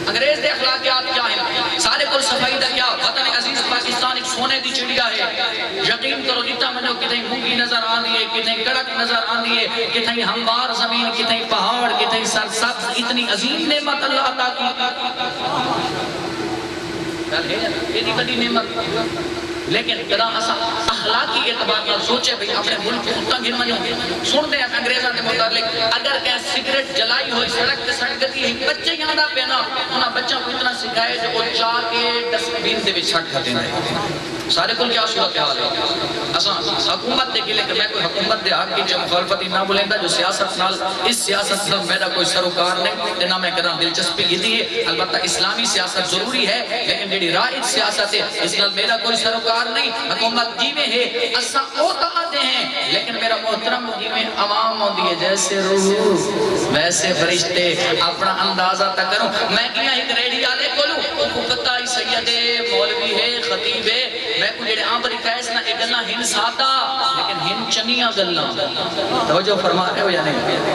Speaker 1: انگریز دے اخلاقیات کیا ہیں سارے کو صفائی دا کیا وطن عزیز پاکستان ایک سونے دی چڑیا ہے یقین کرو جتا منو کتیں مونگی نظر آنی ہے کتیں کڑک نظر آنی ہے کتیں ہموار زمین کتیں پہاڑ کتیں سرسبز اتنی عظیم نعمت اللہ عطا کی یہ بڑی نعمت لیکن کدا اسا اخلاقی اعتبار نہ سوچے بھئی اپنے ملک کو اتنا گھر منو سن دے انگریزاں دے متعلق اگر کہ سگریٹ جلائی ہوئی سڑک تے سڑک گتی ہے بچے یہاں دا پینا انہاں بچوں کو اتنا سکھائے جو وہ چاہ کے ڈسٹ بین دے وچ چھٹ کھاتے ہیں سارے کل کیا صورت حال ہے اساں حکومت دے کے لیے کہ میں کوئی حکومت دے حق کی جو مخالفت نہ بولیندا جو سیاست نال اس سیاست نال میرا کوئی سروکار نہیں تے نہ میں کنا دلچسپی کیتی ہے البتہ اسلامی سیاست ضروری ہے لیکن جڑی رائج سیاست ہے اس نال میرا کوئی سروکار نہیں حکومت جی میں ہے اساں او دے ہیں لیکن میرا محترم جی میں عوام ہوندی ہے جیسے روح ویسے فرشتے اپنا اندازہ تک کروں میں کیا ایک ریڈی والے کولوں کو پتہ ہی سید مولوی ہے خطیب ہے میں کو جڑے آمبری فیس نہ ایک گلنا ہن سادہ لیکن ہن چنیاں گلنا توجہ فرما رہے ہو یا نہیں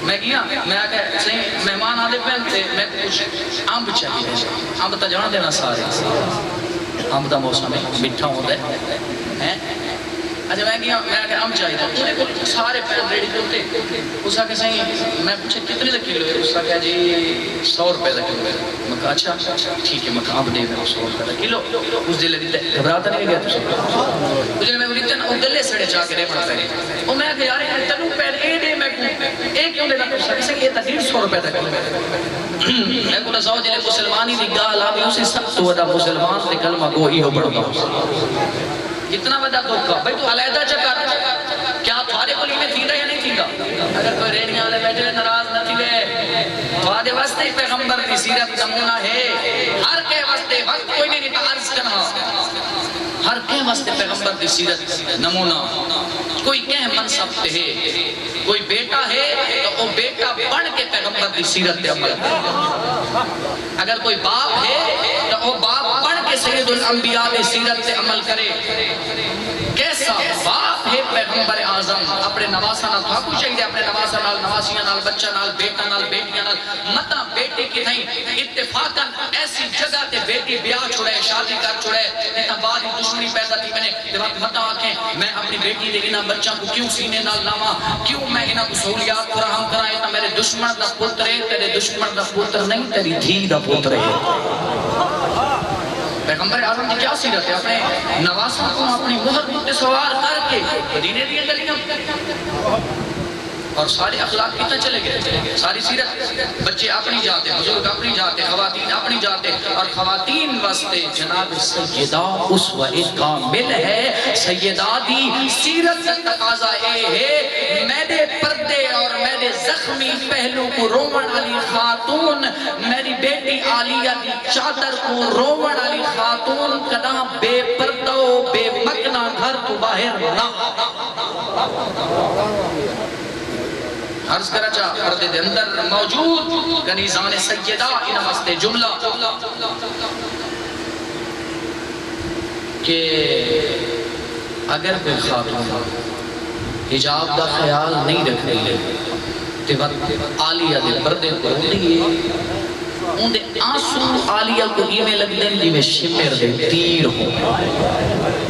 Speaker 1: میں کیا میں آگے مہمان آدھے پہنتے میں کچھ آمب چاہیے آمب تا جانا دینا سارے آمب دا موسم ہے مٹھا ہوتا ہے اچھا میں کہ ہم چاہیے تھا انہیں کو سارے پیر ریڈی کرتے اس کا کہ صحیح میں پوچھے کتنے کا کلو ہے اس کا کہا جی 100 روپے کا کلو ہے میں کہا اچھا ٹھیک ہے میں کہا آپ دے گا 100 روپے کا کلو اس دل دیتے گھبراتا نہیں گیا تجھے مجھے میں بولیتے نا وہ گلے سڑے چاہ کے دے پڑتا ہے وہ میں کہ یار تنو پیر اے دے میں اے کیوں دے گا اس کا کہ یہ تا 150 روپے کا کلو ہے میں کو نساؤ جلے مسلمانی دی گال آمی اسی سب تو ودا مسلمان تے کلمہ کو ہی ہو بڑھتا اتنا بڑا دھوکا بھائی تو علیحدہ چکر کیا تھوڑے کو لینے تھی دا یا نہیں تھی دا اگر کوئی ریڑیاں والے بیٹھے ناراض نہ تھی گئے تھوڑے واسطے پیغمبر کی سیرت نمونہ ہے ہر کے واسطے وقت کوئی نہیں عرض کرنا ہر کے واسطے پیغمبر کی سیرت نمونہ کوئی کہیں منصب تے ہے کوئی بیٹا ہے تو وہ بیٹا بڑھ کے پیغمبر کی سیرت تے عمل کرے اگر کوئی باپ ہے تو وہ باپ بڑھ کے سید الانبیاء کی سیرت تے عمل کرے کیسا باپ ہے پیغمبر اعظم اپنے نواسہ نال تھا کچھ چاہیے اپنے نواسہ نال نواسیاں نال بچہ نال بیٹا نال بیٹیاں نال مطا بیٹے کی نہیں اتفاقاً ایسی جگہ تے بیٹی بیاہ چھوڑے شادی کر چھوڑے اتنا بعد ہی دشمنی پیدا تھی میں نے مطا آنکھیں میں اپنی بیٹی دے انہاں بچہ کو کیوں سینے نال لاما کیوں میں انہاں کو سہولیات فراہم کرائے تا میرے دشمن دا پتر ہے تیرے دشمن دا پتر نہیں تیری دھی دا پتر ہے پیغمبر اعظم کی کیا سیرت ہے اپنے نواسوں کو اپنی مہر مت سوار کر کے مدینے دیے گلیاں اور سارے اخلاق کتنا چلے گئے ساری سیرت بچے اپنی جاتے بزرگ اپنی جاتے خواتین اپنی جاتے اور خواتین واسطے جناب سیدہ اسوہ کامل ہے سیدہ دی سیرت تقاضا ہے میرے پردے اور میرے زخمی پہلو کو رومن علی خاتون میری بیٹی عالیہ دی چادر کو رومن علی خاتون کنا بے پردہ بے مکنہ گھر تو باہر نہ عرض کرا چاہ پردے دے اندر موجود گنیزان سیدہ ان واسطے جملہ کہ اگر کوئی خاتون حجاب دا خیال نہیں رکھ رہی ہے تے وقت عالیہ دے پردے کو رہی ہے ان دے آنسو عالیہ کو ایمیں لگ دیں جی میں شمر دے تیر ہوں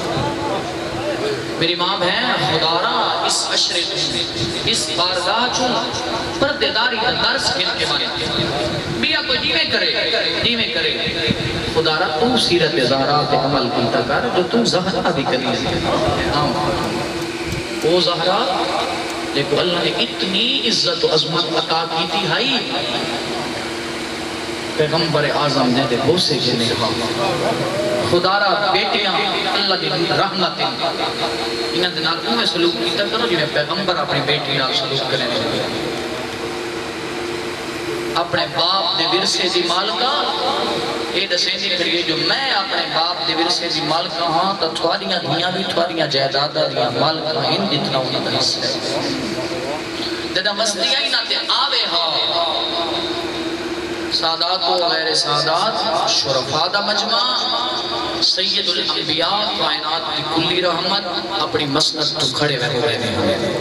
Speaker 1: میری ماں بہن خدارہ اس عشرے اس بارگاہ چون پردے داری دا درس کھن کے مانے بیا کوئی دیویں کرے خدارہ تو سیرت زہرات عمل کیتا کر جو تو زہرہ بھی کری وہ زہرہ لیکن اللہ نے اتنی عزت و عظمت عطا کی تھی ہائی پیغمبر اعظم نے دے بوسے کے نکھا خدارہ بیٹیاں اللہ دی رحمت انہاں دے نال اوے سلوک کیتا کرو جویں پیغمبر اپنی بیٹی نال سلوک کرنے لگے اپنے باپ دے ورثے دی مالکہ اے دسیندی کریے جو میں اپنے باپ دے ورثے دی مالکہ ہاں تو تھواریاں دھیاں بھی تھواریاں جائیداداں دیاں مالکہ ان جتنا انہاں دا حصہ ہے دادا مستیاں ہی نہ تے آوے ہاں سادات و غیر سادات شرفاء دا مجمع سید الانبیاء کائنات کی کلی رحمت اپنی مسند تو کھڑے ہوئے ہیں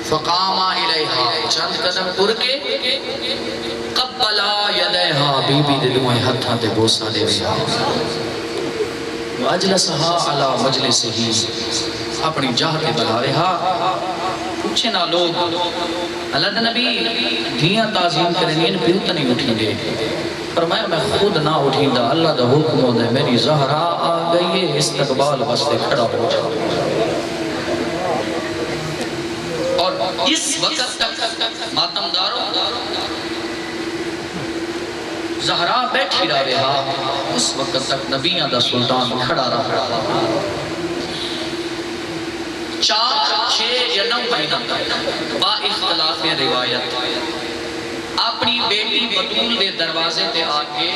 Speaker 1: فقاما الیہا چند قدم ٹر کے قبلا یدیہا بی بی دے دوئیں ہتھاں تے بوسا دے ویا واجلسہا علی مجلس ہی اپنی جاہ کے بلاوے ہاں پوچھے نہ لوگ اللہ نبی دھیاں تعظیم کریں ان پیوت نہیں اٹھیں دے فرمایا میں خود نہ اٹھیں دا اللہ دا حکم دے میری زہرہ آ گئی ہے استقبال بستے کھڑا ہو جا اور اس وقت تک ماتم داروں زہرہ بیٹھی رہا اس وقت تک نبیاں دا سلطان کھڑا رہا 4 6 یا 9 مہینہ با اختلاف روایت اپنی بیٹی بطول دے دروازے تے آکے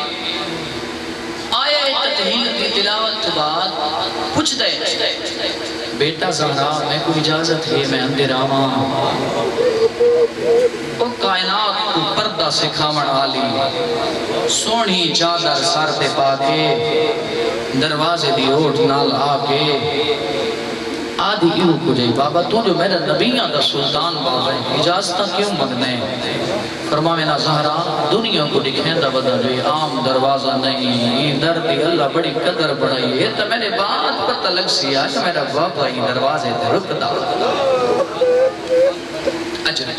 Speaker 1: آیت تطہیر کی تلاوت بعد پوچھ دے بیٹا زہرا میں کو اجازت ہے میں اندر آواں او کائنات کو پردہ سکھاون والی سونی چادر سر تے پا کے دروازے دی اوٹ نال آ کے آدھی ایو کو جائی بابا تو جو میرا نبیان دا سلطان بابا ہے اجازتہ کیوں مگنے فرماوینا زہرا دنیا کو دکھیں دا بدا جو عام دروازہ نہیں یہ در دی اللہ بڑی قدر بڑھائی ہے تو میرے بات پر تلق سیا کہ میرا بابا ہی دروازے تے رک دا اجر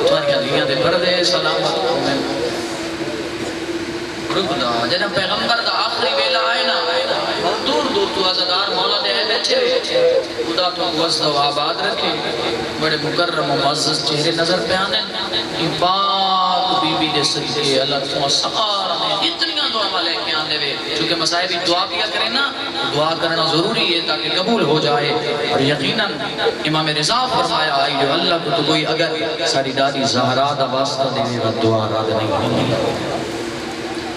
Speaker 1: تمہاری دیاں دے بردے سلامت رک دا جنہ پیغمبر دا آخری ویلہ آئے نا دور دور تو عزدار مولا دے بیٹھے خدا تو وزد و آباد رکھے بڑے مکرم و معزز چہرے نظر پہ آنے کہ پاک بی بی دے صدقے اللہ تو سارا نے اتنیاں دعا والے کے آنے وے چونکہ مسائبی دعا کیا کریں نا دعا کرنا ضروری ہے تاکہ قبول ہو جائے اور یقیناً امام رضا فرمایا آئی جو اللہ کو تو کوئی اگر ساری دادی زہرا دا واسطہ دے گا دعا راد نہیں ہوئی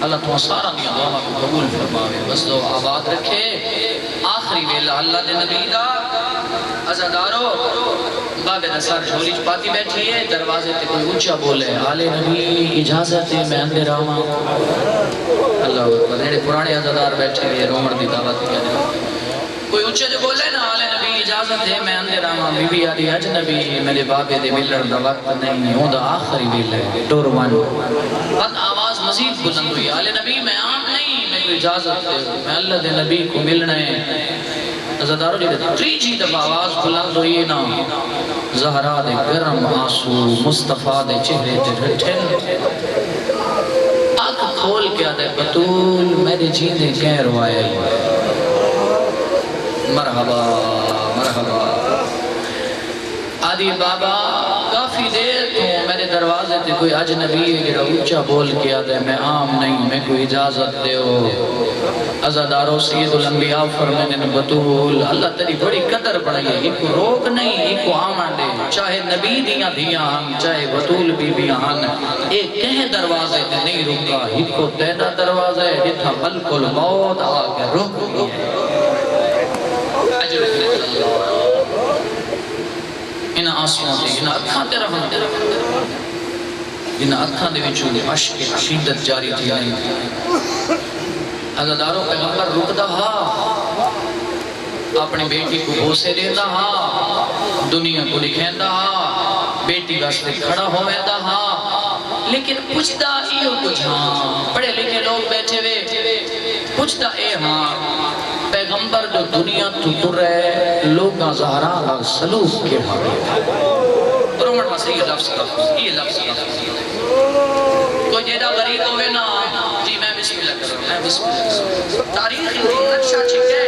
Speaker 1: اللہ تو سارا دیا دعا کو قبول فرماوے بس دو آباد رکھے آخری ویلہ اللہ دے نبی دا عزادارو بابے دا سار جھولی پاتی بیٹھی ہے دروازے تے کوئی اونچا بولے آل نبی اجازت ہے میں اندر آواں اللہ اکبر میرے پرانے عزادار بیٹھے ہوئے رومر دی دعوت کہنے کوئی اونچے جو بولے نا آل نبی اجازت ہے میں اندر آواں بی بی آلی اجنبی میرے بابے دے ملن دا وقت نہیں ہوں دا آخری ویلہ ہے ڈور ون بعد آواز مزید بلند ہوئی آل نبی میں عام نہیں میں کوئی اجازت دے میں اللہ دے نبی کو ملنے عزادارو جی تری جی دب آواز بلند ہوئی نا زہرا دے گرم آنسو مصطفیٰ دے چہرے تے ٹھن آنکھ کھول کے آدھے بطول میرے جیندے کہہ روایا مرحبا مرحبا آدھی بابا کافی دیر تو میرے دروازے تے کوئی اجنبی ہے جڑا اونچا بول کے آتا ہے میں عام نہیں میں کوئی اجازت دے ہو عزادارو سید الانبیاء فرمائنے بطول اللہ تیری بڑی قدر بڑھائی ہے ایک کو روک نہیں ایک کو آمان دے چاہے نبی دیاں دیاں ہم چاہے بطول بی بیاں ہن ایک کہیں دروازے تے نہیں رکا ایک کو تیدہ دروازے جتھا ملک الموت آگے رک گئی اجر اللہ انہاں آنسوان دے انہاں اکھاں تے رہن دے انہاں اکھاں دے وچوں عشق شدت جاری تھی آئی عزادارو پیغمبر رکدا ہا اپنی بیٹی کو بوسے دیتا ہا دنیا کو لکھیندا ہا بیٹی واسطے کھڑا ہویندا ہا لیکن پوچھدا ایو کچھ ہاں پڑھے لکھے لوگ بیٹھے ہوئے پوچھدا اے ہاں پیغمبر جو دنیا تو ٹر رہے لوگاں زہرا لگ سلوک کے مارے رومن میں یہ لفظ یہ لفظ کوئی جیدہ غریب ہوئے نا جی میں بسم اللہ کر رہا ہوں میں بسم اللہ تاریخی نقشہ چکے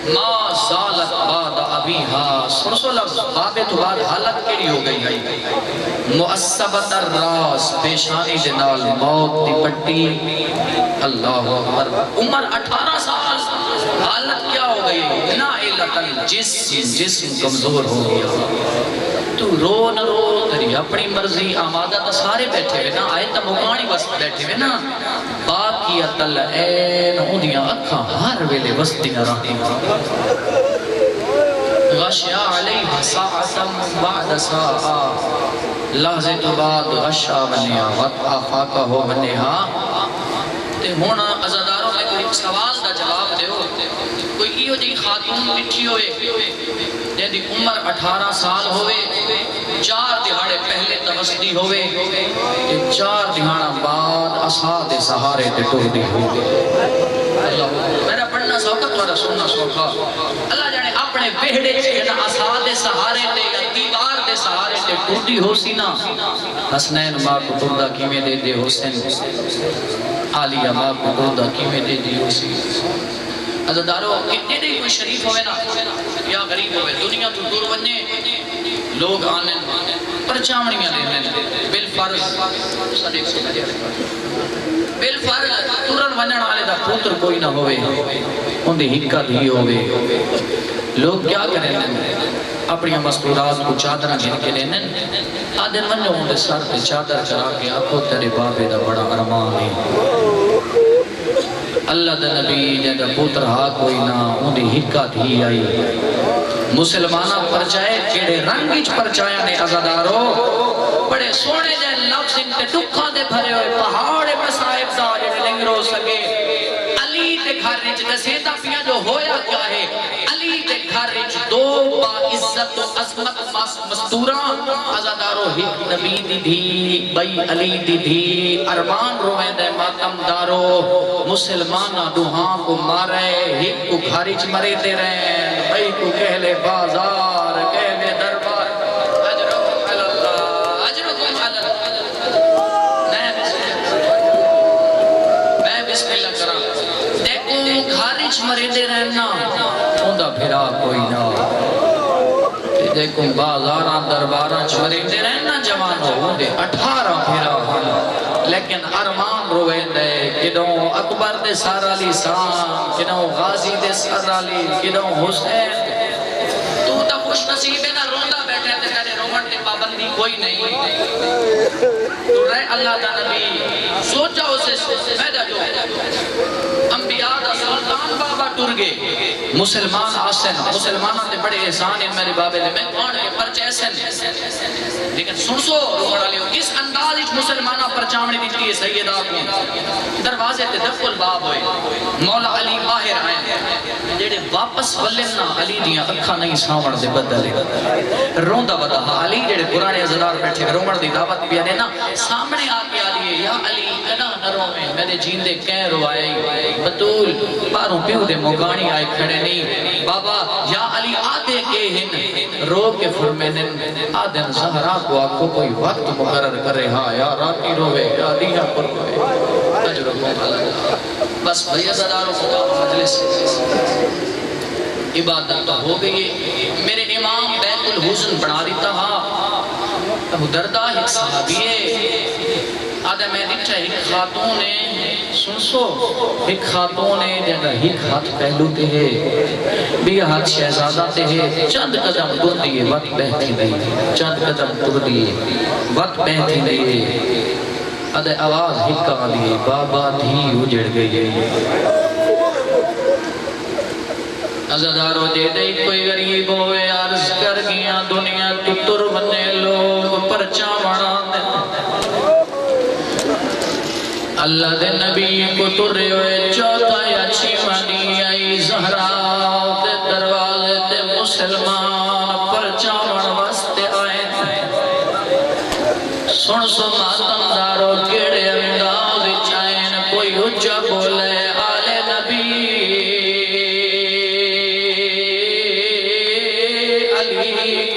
Speaker 1: ما زالت بعد ابیہا سنسو لفظ بابے تو بعد حالت کیڑی ہو گئی ہے مؤسبت الراس پیشانی جنال موت دی پٹی اللہ اکبر عمر 18 سال حالت کیا ہو گئی نائلت جسم کمزور ہو گیا تو رو نہ رو تری اپنی مرضی آمادہ تا سارے بیٹھے ہوئے نا آئے تا مقانی وسط بیٹھے ہوئے نا باقیت العین اندیاں اکھاں ہر ویلے وسطیاں رہتی غشیا علیہ ساعتم بعد ساعہ لحظے تو بعد غشا بنیا وقت آفاقہ ہو بنیا تے ہونا عزاداروں میں کوئی سوال دا جواب دے ہو کوئی ایو جی خاتون مٹھی ہوئے جیدی عمر 18 سال ہوئے 4 دہاڑے پہلے توسطی ہوئے 4 دہاڑا بعد اساد سہارے تے ٹور دی ہوئے میرا پڑھنا سوکھا تھوڑا سننا سوکھا اللہ جانے اپنے بہڑے چھنا اساد سہارے تے یا دیوار دے سہارے تے ٹور دی ہو سی نا حسنین ماں کو ٹردہ کیویں دے دے حسین عالیہ ماں کو ٹردہ کیویں دے دے ہو سی عزادارو کتنے دے کوئی شریف ہوئے نا یا غریب ہوئے دنیا تو دور بننے لوگ آنے پرچامنیاں لینے بالفرض بالفرض تورن ونن والے دا پوتر کوئی نہ ہوئے ان دی حکا دی ہوئے لوگ کیا کریں اپنی مستورات کو چادرہ گھن کے لینے آدھن منجو ان دے سر پہ چادر چرا کے آکھو تیرے بابے دا بڑا ارمان ہے اللہ دا نبی جیدہ پوتر ہا کوئی نہ ان دی حکا تھی آئی مسلمانہ پرچائے کیڑے رنگیچ پرچایا نے عزادارو بڑے سونے جائے لفظ ان کے دکھا دے بھرے ہوئے پہاڑے مسائب دا جڑے لنگ رو سکے علی دے گھر رچ دسیدہ پیا جو ہویا کیا ہے علی دے گھر رچ عظمت مستورہ ازادارو ہک نبی دی دھی بئی علی دی دھی ارمان روین دے ماتم دارو مسلمانہ دوہاں کو مارے ہک کو گھاری چ مرے دے رہے بئی کو کہلے بازار کہلے دربار اجرکم علی اللہ اجرکم علی اللہ میں بسم اللہ کرا دیکھو گھاری چ مرے دے رہنا ہوندہ پھرا کوئی نہ دیکھو بازاراں درباراں چمریندے رہنا جوانو ہوندے 18 پھرا لیکن ارمان رویندے کدوں اکبر دے سارا لی سان کدوں غازی دے سارا لی کدوں حسین تو تا خوش نصیب ہے نا روندہ بیٹھے تے کرے رومن تے پابندی کوئی نہیں تو رہے اللہ دا نبی سوچا اسے پیدا جو انبیاء دا سلطان بابا ٹر گئے مسلمان آسن مسلمانہ تے بڑے احسان ہیں میرے بابے دے میں کون ہے پرچے ایسن لیکن سنسو روڑا لیو اس انداز ایک مسلمانہ پرچامنی دیتی ہے سیدہ کو دروازے تے دفع الباب ہوئے مولا علی باہر آئے جیڑے واپس ولننا علی دیاں اکھا نہیں سامن دے بدلے روندہ بدا علی جیڑے قرآن ازدار بیٹھے رومن دی دعوت بھی آنے نا سامنے آگے آلیے یا علی کنا نروں میں میرے جیندے کہہ رو آئے بطول پاروں پیو دے موگانی آئے کھڑے نہیں بابا یا علی آدھے کے ہن رو کے فرمینن آدھن زہرا کو آکو کوئی وقت مقرر کرے ہاں یا راتی روے یا دیا پر روے اجرکم اللہ بس بھئی ازداروں خدا مجلس عبادت تو ہو گئی میرے امام بیت الحسن بنا دیتا ہاں ابو دردہ ایک صحابیے آدھے میں دیکھا ایک خاتون ہے سنسو ایک خاتون ہے جنگا ایک ہاتھ پہلو تے ہے بھی ہاتھ شہزادہ تے ہے چند قدم ٹر دیئے وقت بہتی نہیں چند قدم ٹر دیئے وقت بہتی نہیں آدھے آواز ہکا دیئے بابا دھی اجڑ گئی ازادارو دے دے کوئی غریب ہوئے عرض کر گیا دنیا تتر بنے لوگ پرچا مڑا دے اللہ دے نبی کو ترے ہوئے چوتھا یا چھیمانی آئی زہرا دے دروازے دے مسلمان پرچا مڑ واسطے آئے سن سو ماتم دارو کیڑے انداز چائن کوئی اچھا بولے آل نبی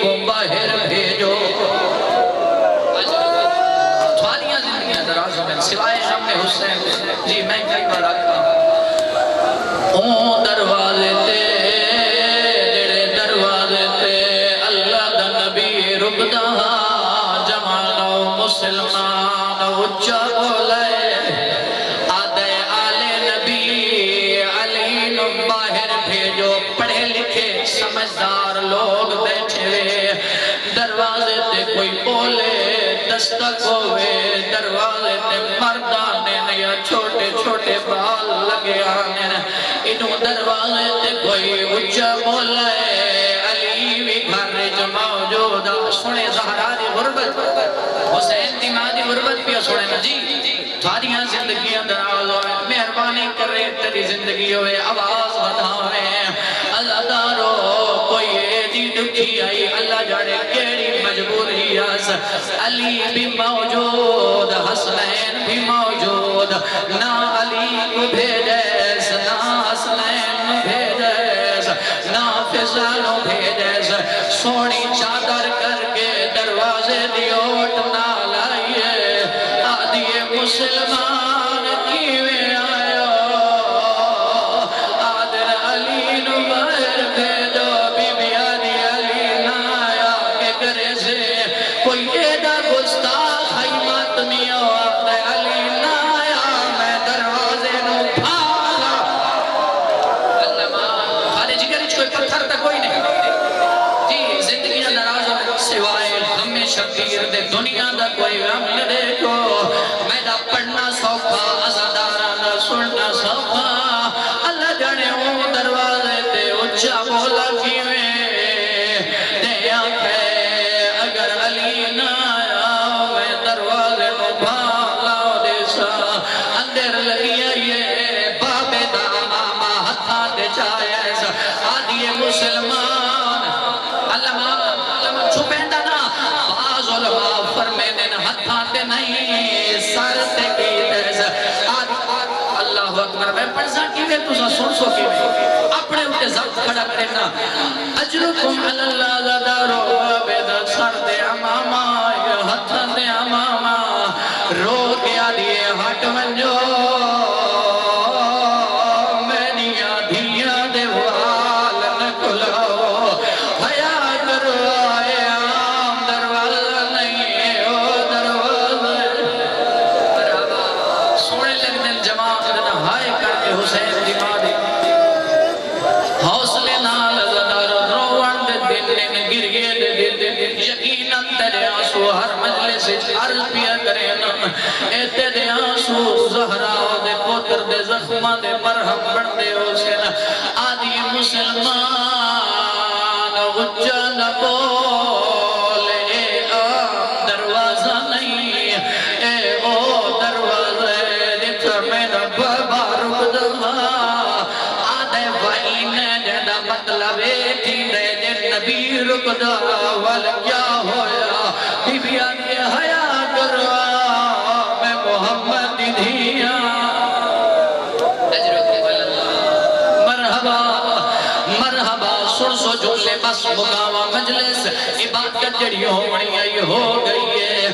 Speaker 1: کو باہر بھیجو تھوالیاں زندگیاں دراز میں سوائے ہم نے حسین جی میں کئی بار آتا اون دروازے تے جڑے دروازے تے اللہ دا نبی رکدا جمانو مسلمان اچھا بولے آدھے آل نبی علی نو باہر بھیجو پڑھے لکھے سمجھدار لوگ بیٹھے دروازے تے کوئی بولے دستک ہوئے دروازے تے مردانے نیا چھوٹے چھوٹے بال لگے آنے انہوں دروازے تے کوئی اچھا بولے علی بھی گھر جو موجودہ سنے زہرا دی غربت حسین دی ماں دی غربت بھی سنے نا جی تھاریاں زندگیاں دراز ہوئے مہربانی کر رہے تیری زندگی ہوئے آواز بدھاوے اللہ دارو کوئی ایدی دکھی آئی اللہ جاڑے کیڑی مجبوری آس علی بھی موجود حسنین بھی موجود نہ علی کو بھیجیس نہ حسنین بھیجیس نہ فضالوں بھیجیس سونی چادر کر کے دروازے دیوٹ نہ لائیے آدھیے مسلمان کیویں آیا آدھر علی نو باہر بھیجو بی بی آدھی علی نہ آیا کہ کرے سے کوئی ایدہ گستاخ حیمت نہیں آدھر علی نہ آیا میں دروازے نو پھال تے تسا سن سو کے اپنے اتے ضبط کھڑا کرنا اجرکم اللہ زدارو بابیدہ سر دے اماما یا ہتھن دے اماما رو گیا دیئے ہٹ منجو عرض پیا کریں ایتے دے آنسو زہرا دے پوتر دے زخمہ دے مرہم بڑھتے ہو سینا آدھی مسلمان غجہ نہ بول اے آم دروازہ نہیں اے او دروازہ دیتا میں نہ بابا رک دما آدھے وائن جنہ مطلب تھی دے جن نبی رک دا وال کیا ہویا بی بی آدھے حیاء میں محمد دھیا مرحبا مرحبا سن سو جملے بس مقاوہ مجلس عبادت جڑی ہونی آئی ہو گئی ہے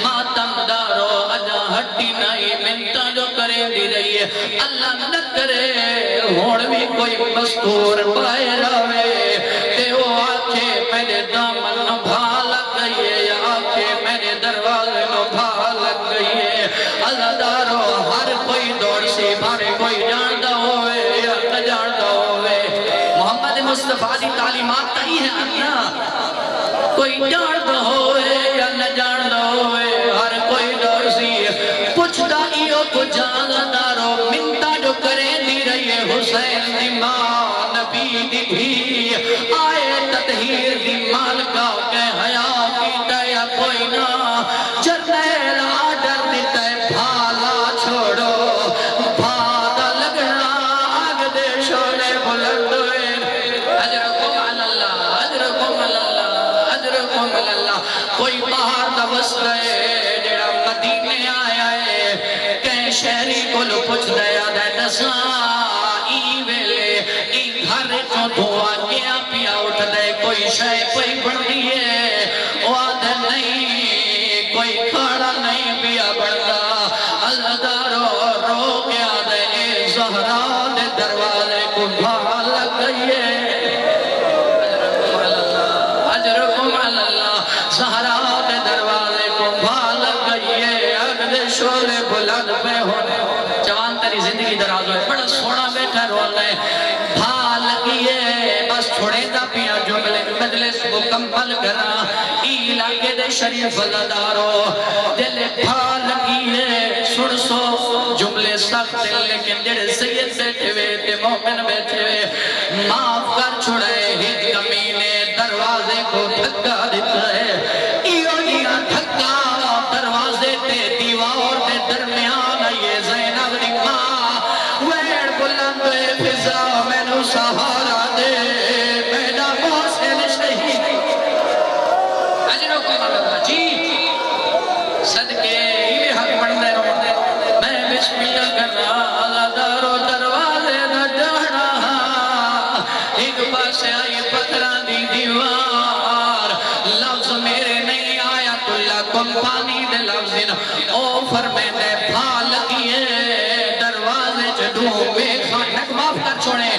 Speaker 1: ماتم دارو اجا ہٹی نہیں منتا جو کرے دی رہی ہے اللہ نہ کرے ہون بھی کوئی مستور پائے روے تے وہ آنکھیں میرے دامن بھال گئی ہے یا آنکھیں میرے دروازے میں بھال گئی ہے اللہ دارو ہر کوئی دوڑ سی بھارے کوئی جاندہ ہوئے یا نہ جاندہ ہوئے محمد مصطفیٰ دی تعلیمات تہی ہے اپنا کوئی جاندہ ہوئے یا نہ جاندہ ہوئے ہر کوئی دوڑ سی پوچھتا ایو کو جاندہ دارو منتا جو کرے دی رہی ہے حسین دی ماں نبی دی بھی آئے تطہیر دی مالکہ کہ حیاء کی تیا کوئی نہ جرنیل آڈر دیتا ہے بھالا چھوڑو بھالا لگنا آگ دے شولے بلند ہوئے اجرکم اللہ اجرکم اللہ اجرکم اللہ کوئی باہر دوست دے جڑا مدینے آیا ہے کہ شہری کو لو پچھ دیا دے دسا ای ویلے ای گھر جو دھوا گیا پیا اٹھ دے کوئی شے کوئی بڑھ دیئے وعد نہیں کوئی کھڑا نہیں پیا بڑھتا اللہ دارو رو گیا دے زہرا دے دروازے کو بھال گئیے اجرکم اللہ زہرا دے دروازے کو بھال گئیے اگدے شولے بلند پہ ہونے جوان تری زندگی دراز ہوئے بڑا سونا بیٹھا رونے بھال گئیے بس چھوڑے دا پیا جملے مجلس مکمل کرا علاقے دے شریف لدارو دل بھال گئیے سن سو جملے سخت لیکن جڑے سید بیٹھے ہوئے تے مومن بیٹھے ہوئے معاف کر چھوڑے ہی کمینے دروازے کو دھکا دیتا ہے ایو نیا دھکا دروازے تے دیوار تے درمیان یہ زینب دی ماں ویڑ بلند فضا میں نو سہارا دے میرا محسن شہید اجرکم اللہ جی صدقے ہی حق بڑھنے رو میں بسم اللہ کر رہا دارو دروازے نہ جانا ایک پاس آئی پتھران دی دیوار لفظ میرے نہیں آیا تو لکم پانی دے لفظ او فرمینے بھال کیے دروازے چڑھوں میں خانک معاف کر چھوڑے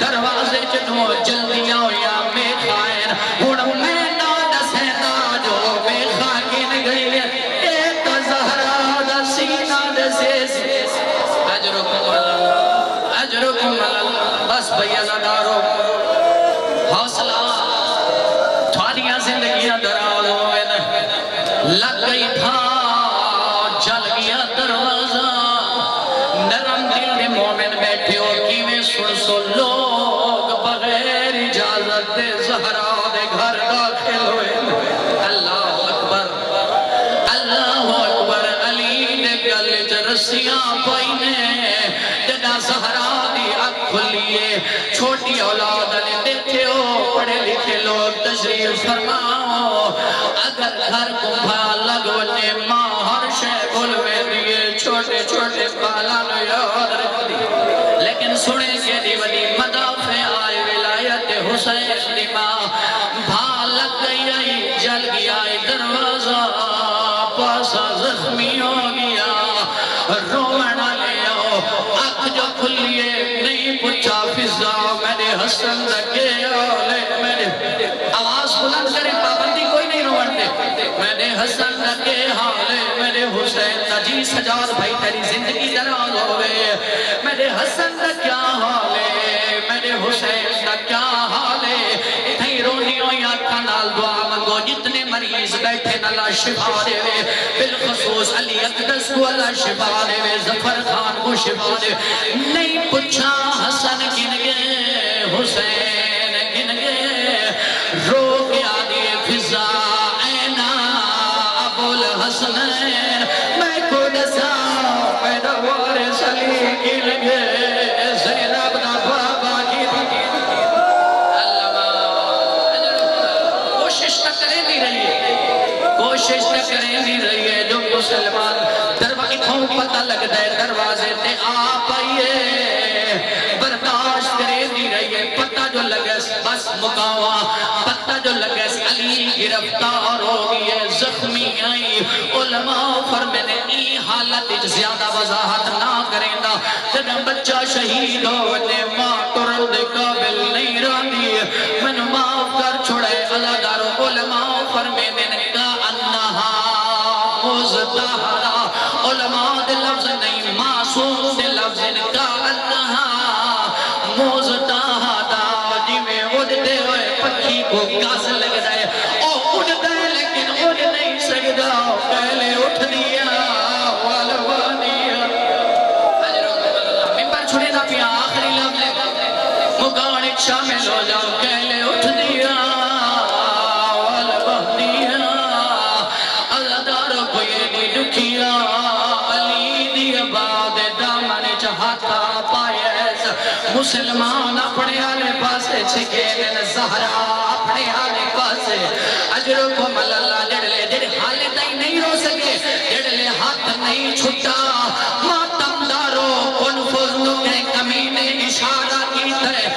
Speaker 1: دروازے چڑھوں جلدیاں ہویا میں خائن ہوڑا میں ناد سینا جو میں خاکین گئی ایک زہرہ دا سینہ دے سیس اجرکم اللہ اجرکم اللہ بس بھیا زدارو حوصلہ تھوڑیاں زندگیاں دراز ہوئے لگ گئی تھا جل گیا دروازہ نرم دل دے مومن بیٹھے ہو کیویں سن سو لوگ بغیر اجازت دے زہرا دے گھر داخل ہوئے اللہ اکبر علی دے گلے رسیاں پائینے جدا زہرا دی اکھ کھلیے چھوٹی اولاد نے دیکھے ہو پڑھے لکھے لوگ تشریف فرماؤ اگر گھر کو بھال لگونے ماں ہر شے بھول میں دیئے چھوٹے چھوٹے بالا نو یاد رکھ دی لیکن سنے کے دی وڈی مدافع آئے ولایت حسین دی ماں بھالک گئی آئی جل گیا دروازہ پاسا زخمی ہو گیا رونا لے آؤ آنکھ جو کھلیے نہیں پوچھا فضا میرے حسن لگے آلے میرے آواز بلند کرے پابندی کوئی نہیں روڑتے میرے حسن لگے حالے میرے حسین نجی سجاد بھائی تیری زندگی دراز ہوئے میرے حسن کا کیا حالے میرے حسین کا کیا حالے اتھائی رونی ہو یا کنال دعا منگو جتنے مریض بیٹھے اللہ شفا دے بالخصوص علی اقدس کو اللہ شفا دے ظفر خان کو شفا دے نہیں پوچھا حسن گن گئے حسین گن گئے رو گیا دی فضا اینا ابو الحسنین میں کو دسا پیدا وارث علی گن گئے زینب دا بابا کی کوشش نہ کریں نہیں رہی ہے کوشش نہ کریں نہیں رہی ہے جو مسلمان دروازوں پتہ لگ دے دروازے تے آپ آئیے برداشت کریں نہیں رہی ہے پتہ جو لگے بس مقاوہ پتہ جو لگے علی گرفتار ہو گئی زخمی آئی علماء فرمانے ای حالت زیادہ وضاحت نہ کریں دا جب بچہ شہید ہوتے ماں ترد قابل نہیں رہی من معاف کر چھوڑے اللہ دارو علماء فرمانے کا انہا مزدہرہ علماء دے لفظ نہیں معصوم دے لفظ کا انہا مزدہرہ جی میں اڑتے ہوئے پکھی کو گاز لگ جائے او اڑتا ہے لیکن اڑ نہیں سکتا پہلے اٹھ دیا والوانیا ممبر چھوڑے نہ پیا آخری لفظ مگانک شامل ہو جاؤ پہلے اٹھ دیا والوانیا اللہ دارو کو یہ دی دکھیا علی دی عباد دامن چاہتا پائے مسلمان اپنے آلے پاسے چھکے دن زہرہ اپنے آلے پاسے اجروں کو مل اللہ جڑلے جڑ حالے تائی نہیں رو سکے جڑلے ہاتھ نہیں چھٹا ماتم دارو کنفوز تو کہ کمینے اشارہ کی تے